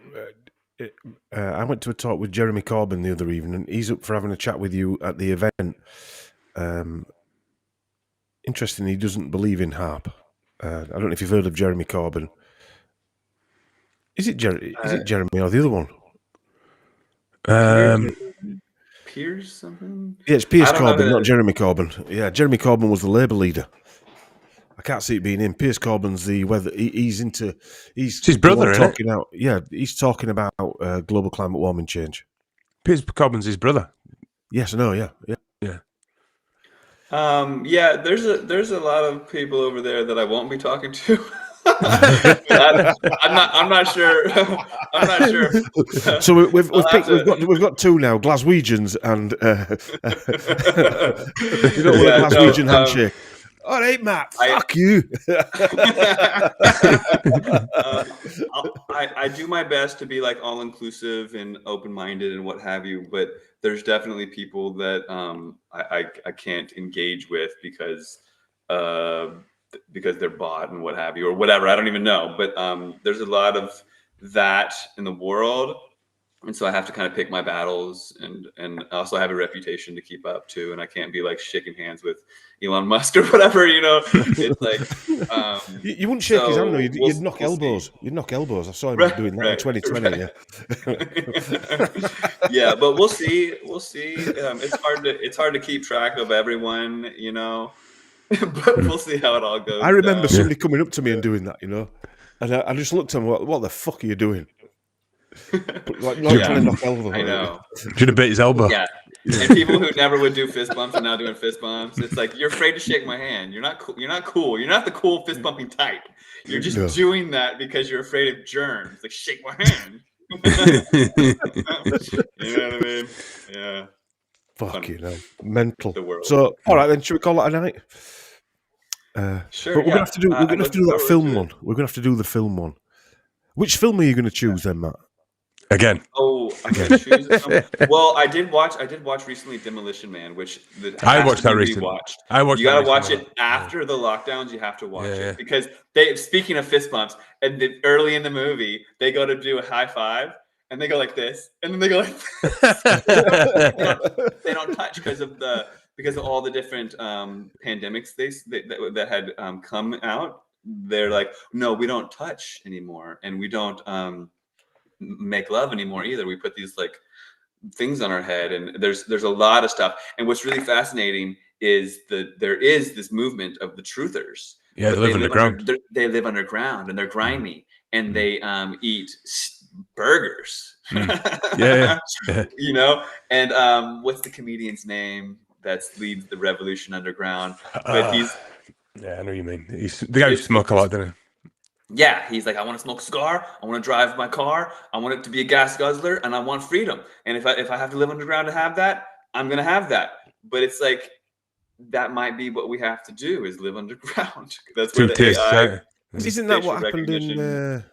I went to a talk with Jeremy Corbyn the other evening, and he's up for having a chat with you at the event. Interesting, he doesn't believe in HARP. I don't know if you've heard of Jeremy Corbyn. Is it Jeremy or the other one? Piers something? Yeah, it's Piers Corbyn, not Jeremy Corbyn. Yeah, Jeremy Corbyn was the Labour leader. I can't see it being him. Piers Corbyn's the weather. He's his brother, isn't talking out. Yeah, he's talking about global climate warming change. Piers Corbyn's his brother. Yes, I know. Yeah. Yeah, there's a lot of people over there that I won't be talking to. I'm not sure. I'm not sure. So we've got two now: Glaswegians and Glaswegian handshake. All right, Matt. Fuck you. I do my best to be like all inclusive and open minded and what have you, but there's definitely people that I can't engage with because they're bought and what have you or whatever. I don't even know, but there's a lot of that in the world. And so I have to kind of pick my battles, and also have a reputation to keep up to. And I can't be like shaking hands with Elon Musk or whatever, It's like you wouldn't shake his hand, though. You'd knock elbows. You'd knock elbows. I saw him doing that in 2020. Right. Yeah, but we'll see. We'll see. It's hard to keep track of everyone, But we'll see how it all goes. I remember somebody coming up to me and doing that, and I just looked at him. What the fuck are you doing? Like not trying to knock elbows. I know. Trying to bait his elbow. Yeah. And people who never would do fist bumps are now doing fist bumps. It's like, you're afraid to shake my hand. You're not cool. You're not cool. You're not the cool fist bumping type. You're just doing that because you're afraid of germs. Like, shake my hand. You know what I mean? Yeah. Fuck mental. So, all right then, should we call that a night? Sure. But we're gonna have to do that film one. We're gonna have to do the film one. Which film are you going to choose then, Matt? Again. Oh, I'm going to choose. Well, I did watch recently Demolition Man, which I watched that recently. You got to watch it after the lockdowns. You have to watch it because speaking of fist bumps, and early in the movie, they go to do a high five and they go like this, and then they go like this. They don't touch because of all the different pandemics that had come out. They're like, no, we don't touch anymore, and we don't make love anymore either. We put these like things on our head, and there's a lot of stuff. And what's really fascinating is there is this movement of the truthers. Yeah, they live underground. They live underground, and they're grimy, and they eat burgers. Yeah. And what's the comedian's name that leads the revolution underground? But he's yeah, I know what you mean. He's the guy who smokes a lot, doesn't he? Yeah, he's like, I want to smoke a cigar. I want to drive my car. I want it to be a gas guzzler, and I want freedom. And if I have to live underground to have that, I'm gonna have that. But it's like that might be what we have to do is live underground. That's where the AI. Isn't that what happened in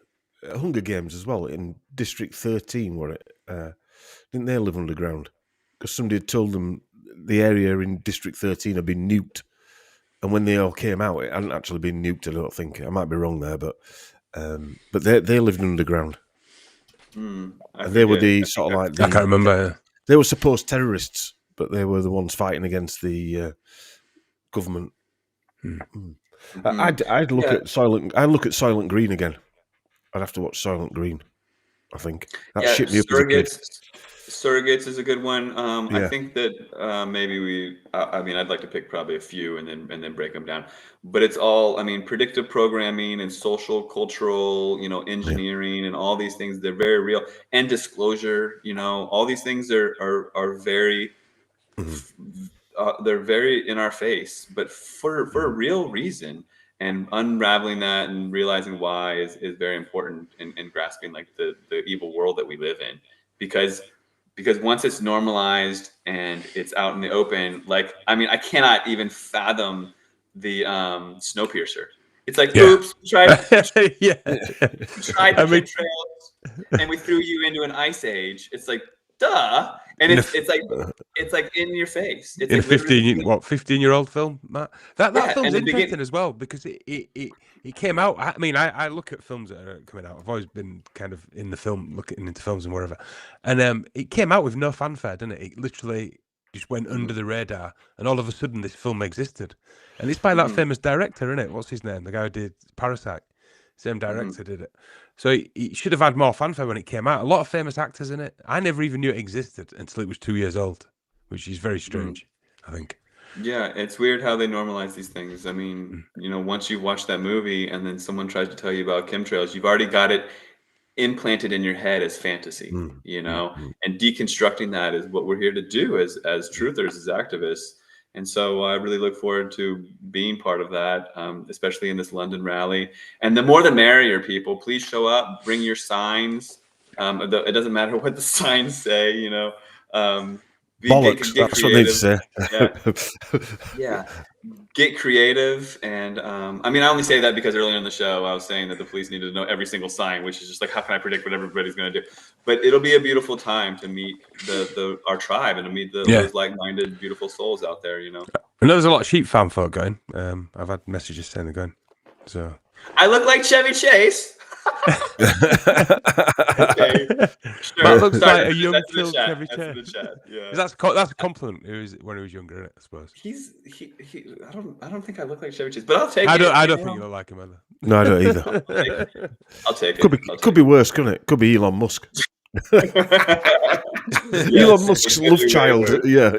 Hunger Games as well? In District 13, where didn't they live underground? Because somebody had told them the area in District 13 had been nuked. And when they all came out, it hadn't actually been nuked, I don't think. I might be wrong there, but they lived underground. And they were the sort of like... I can't remember. They were supposed terrorists, but they were the ones fighting against the government. I'd look at Silent Green again. I'd have to watch Silent Green, I think. That shipped me up as a kid. Surrogates is a good one. I Yeah. think that maybe I mean, I'd like to pick probably a few and then break them down. But it's all, I mean, predictive programming and social, cultural, engineering and all these things. They're very real. And disclosure, all these things are very, they're very in our face, but for a real reason. And unraveling that and realizing why is very important in grasping like the evil world that we live in, because once it's normalized and it's out in the open, like, I mean, I cannot even fathom the Snowpiercer. It's like, oops, tried the chemtrails and we threw you into an ice age. It's like, duh. And it's like in your face. It's in like a 15-year-old film, Matt. That film's interesting as well because it came out. I mean, I look at films that are coming out. I've always been kind of in the film, looking into films and wherever. And it came out with no fanfare, didn't it? It literally just went under the radar, and all of a sudden, this film existed. And it's by that famous director, isn't it? What's his name? The guy who did Parasite. Same director did it. So it should have had more fanfare when it came out. A lot of famous actors in it. I never even knew it existed until it was 2 years old, which is very strange, I think. Yeah, it's weird how they normalize these things. I mean, once you watch that movie and then someone tries to tell you about chemtrails, you've already got it implanted in your head as fantasy, and deconstructing that is what we're here to do as truthers, as activists. And so I really look forward to being part of that, especially in this London rally. And the more the merrier, people. Please show up, bring your signs. It doesn't matter what the signs say, Bollocks, that's what they say. Yeah. Get creative. And I mean, I only say that because earlier in the show, I was saying that the police needed to know every single sign, which is just like, how can I predict what everybody's going to do? But it'll be a beautiful time to meet our tribe and to meet those like-minded, beautiful souls out there, I know there's a lot of sheep fan folk going. I've had messages saying they're going. So I look like Chevy Chase. Okay. Sure. That looks Sorry, like a young that's in the killed chat. Chevy That's in the Chase. chat. Yeah. That's a compliment. When he was younger, isn't it, I suppose. I don't think I look like Chevy Chase, but I'll take it. I don't think you look like him either. No, I don't either. I'll take it. Could be worse, couldn't it? Could be Elon Musk. Elon Musk's love child. Yeah.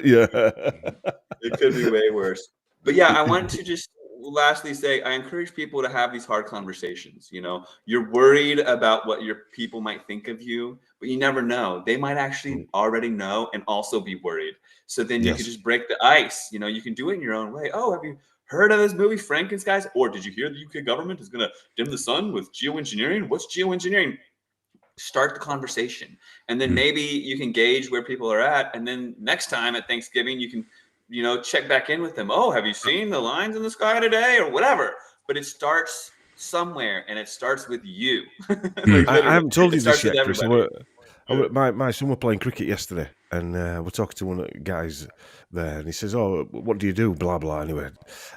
It could be way worse. But yeah, I want to just lastly say I encourage people to have these hard conversations. You're worried about what your people might think of you, but you never know. They might actually already know and also be worried. So then you could just break the ice. You can do it in your own way. Oh, have you heard of this movie Frankenstein? Or did you hear the UK government is going to dim the sun with geoengineering? What's geoengineering? Start the conversation, and then maybe you can gauge where people are at, and then next time at Thanksgiving you can check back in with them. Oh, have you seen the lines in the sky today or whatever? But it starts somewhere, and it starts with you. I haven't told you this yet, Chris. My son were playing cricket yesterday, and we're talking to one of the guys there, and he says, "Oh, what do you do?" Blah blah. Anyway,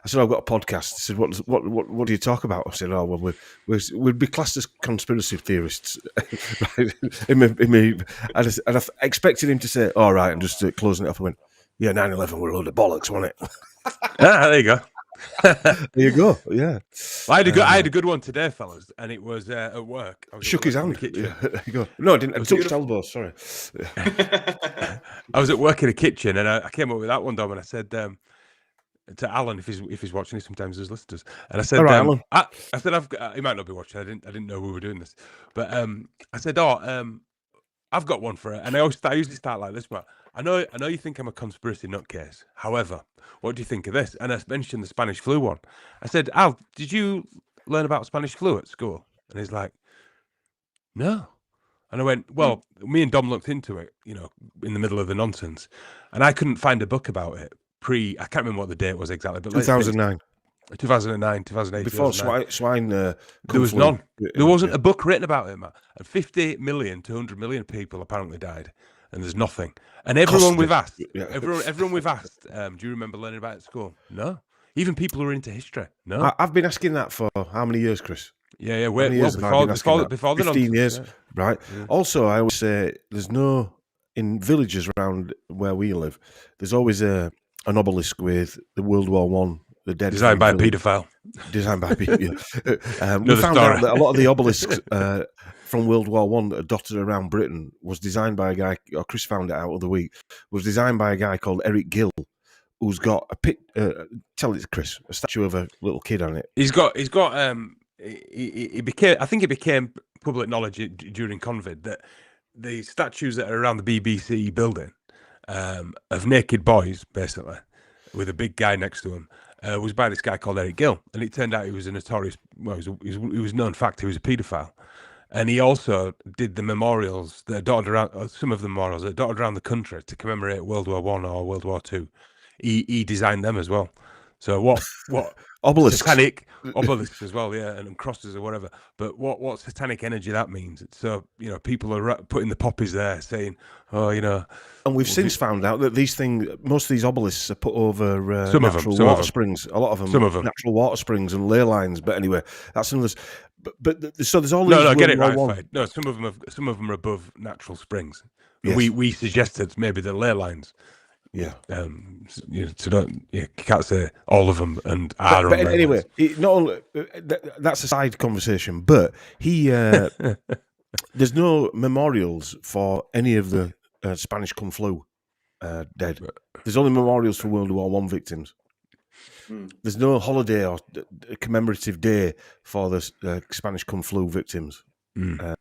I said, "I've got a podcast." He said, "What do you talk about?" I said, "Oh, well, we'd be classed as conspiracy theorists." Right? And I expected him to say, "All right," and just closing it off. I went, "Yeah, 9/11 were a load of bollocks, wasn't it?" There you go. There you go. Yeah, I had a good one today, fellas, and it was at work. I was shook his hand. Yeah, there you go. No, I didn't. I touched elbows. Sorry. I was at work in a kitchen, and I came up with that one, Dom, and I said to Alan, if he's watching, he sometimes does listen to us, and I said, Alan. I said, he might not be watching. I didn't know we were doing this, but I said, I've got one for it, and I usually start like this, Matt. I know you think I'm a conspiracy nutcase. However, what do you think of this? And I mentioned the Spanish flu one. I said, Al, did you learn about Spanish flu at school? And he's like, no. And I went, well, me and Dom looked into it, in the middle of the nonsense, and I couldn't find a book about it. I can't remember what the date was exactly, but 2009. 2009, 2008. Before swine there was none. There wasn't a book written about it, Matt. And 50 million to 100 million people apparently died, and there's nothing. And everyone we've asked, do you remember learning about it at school? No. Even people who are into history, no. I've been asking that for how many years, Chris? Yeah. Before the 15 years, yeah. Right? Yeah. Also, I always say in villages around where we live, there's always an obelisk with the World War I. The dead designed by a paedophile. Designed by a paedophile. We found out that a lot of the obelisks from World War One that are dotted around Britain was designed by a guy, or Chris found it out the other week, was designed by a guy called Eric Gill, who's got a tell it to Chris, a statue of a little kid on it. He became, I think it became public knowledge during COVID that the statues that are around the BBC building of naked boys, basically, with a big guy next to him, was by this guy called Eric Gill, and it turned out he was a notorious. Well, he was known fact he was a paedophile, and he also did the memorials that are dotted around. Some of the memorials that are dotted around the country to commemorate World War One or World War Two. He designed them as well. So what obelisks, satanic obelisks as well, yeah, and crosses or whatever. But what satanic energy that means? So people are putting the poppies there, saying, oh, And we've since found out that these things, most of these obelisks are put over some natural water springs. A lot of them, natural water springs and ley lines. But anyway, that's another. But so there's all these. No, get it right. Fine. No, some of them are above natural springs. Yes. We suggested maybe the ley lines. Yeah. So you can't say all of them and are. But anyway, not only that's a side conversation, but there's no memorials for any of the Spanish Kung Flu dead. There's only memorials for World War One victims. There's no holiday or commemorative day for the Spanish Kung Flu victims. And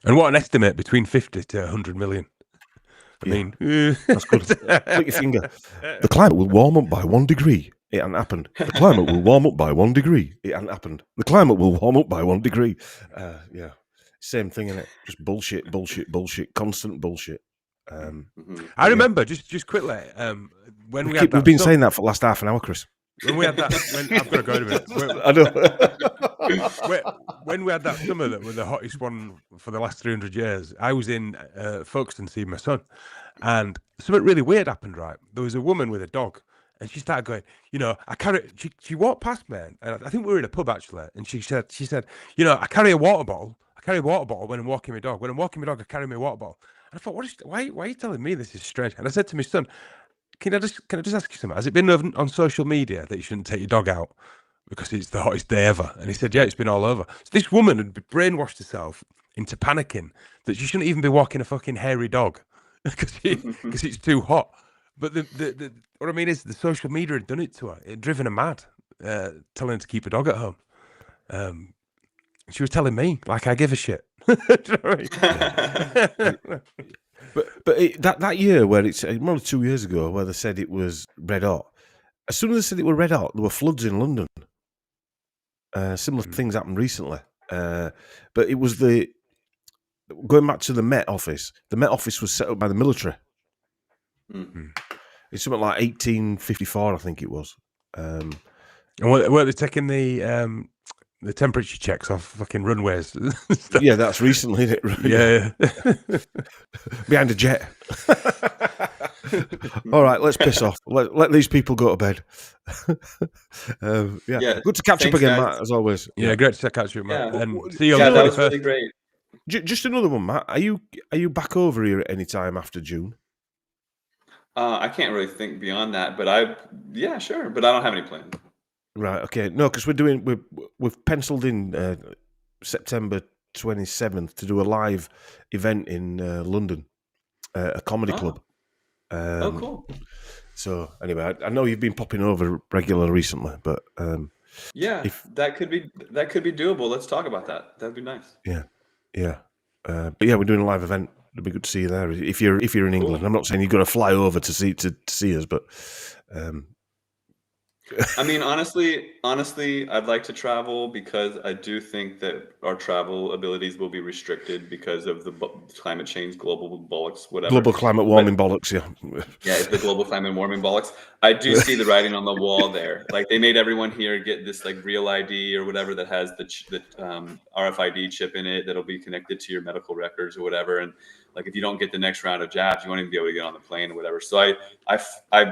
what an estimate, between 50 to 100 million. I mean, that's good. Click your finger. The climate will warm up by 1 degree. It hasn't happened. The climate will warm up by 1 degree. It hasn't happened. The climate will warm up by 1 degree. Yeah, same thing, innit? Just bullshit, constant bullshit. I remember just quickly when we've been saying that for the last half an hour, Chris. When we had that, I've got to go in a minute. I know. When we had that summer that was the hottest one for the last 300 years, I was in Folkestone seeing my son, and something really weird happened. Right, there was a woman with a dog, and she started going, I carry. She walked past me, and I think we were in a pub actually, and she said, I carry a water bottle. I carry a water bottle when I'm walking my dog. When I'm walking my dog, I carry my water bottle. And I thought, why are you telling me this is strange? And I said to my son, Can I just ask you something? Has it been on social media that you shouldn't take your dog out because it's the hottest day ever? And he said, yeah, it's been all over. So this woman had brainwashed herself into panicking that she shouldn't even be walking a fucking hairy dog because it's too hot. But what I mean is the social media had done it to her. It had driven her mad, telling her to keep her dog at home. She was telling me, like, I give a shit. But that year where it's more than 2 years ago where they said it was red hot, as soon as they said it was red hot, there were floods in London. Similar things happened recently. But it was going back to the Met Office. The Met Office was set up by the military. It's something like 1854, I think it was. And were they taking the temperature checks off fucking runways? Yeah, that's recently, isn't it? Yeah. Behind a jet. All right, let's piss off. Let these people go to bed. Yeah, good to catch up again, guys. Matt, as always. Yeah, great to catch up, Matt. Yeah. And see you on the 21st. That was really great. Just another one, Matt. Are you back over here at any time after June? I can't really think beyond that, but yeah, sure. But I don't have any plans. Right. Okay. No, because we've penciled in September 27th to do a live event in London, a comedy club. Cool. So anyway, I know you've been popping over regular recently, but yeah, that could be doable. Let's talk about that. That'd be nice. Yeah. But yeah, we're doing a live event. It'd be good to see you there if you're in England. Cool. I'm not saying you've got to fly over to see us, but. I mean, honestly, I'd like to travel because I do think that our travel abilities will be restricted because of the climate change, global bollocks, whatever. Global climate warming bollocks, yeah. Yeah, it's the global climate warming bollocks. I do see the writing on the wall there. Like they made everyone here get this like real ID or whatever that has the RFID chip in it that'll be connected to your medical records or whatever. And like if you don't get the next round of jabs, you won't even be able to get on the plane or whatever. So I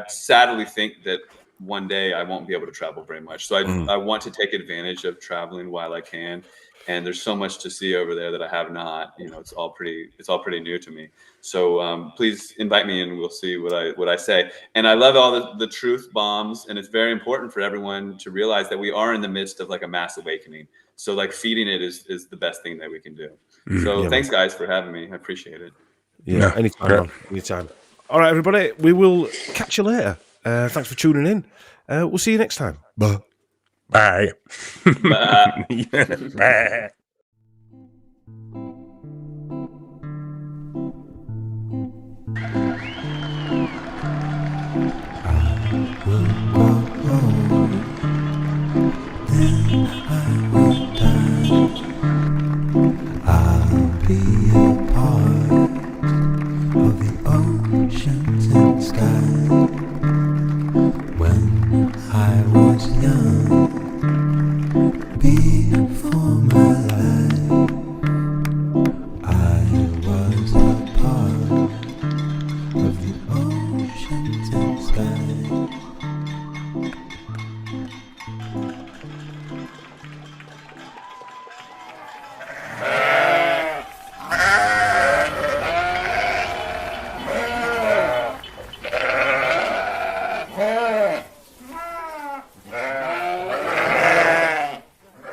sadly think that one day I won't be able to travel very much. So I want to take advantage of traveling while I can. And there's so much to see over there that I have not. It's all pretty new to me. So please invite me and we'll see what I say. And I love all the truth bombs, and it's very important for everyone to realize that we are in the midst of like a mass awakening. So like feeding it is the best thing that we can do. So thanks, guys, for having me. I appreciate it. Yeah, anytime, man. Anytime. All right, everybody. We will catch you later. Thanks for tuning in. We'll see you next time. Bye. Bye. Bye. Bye.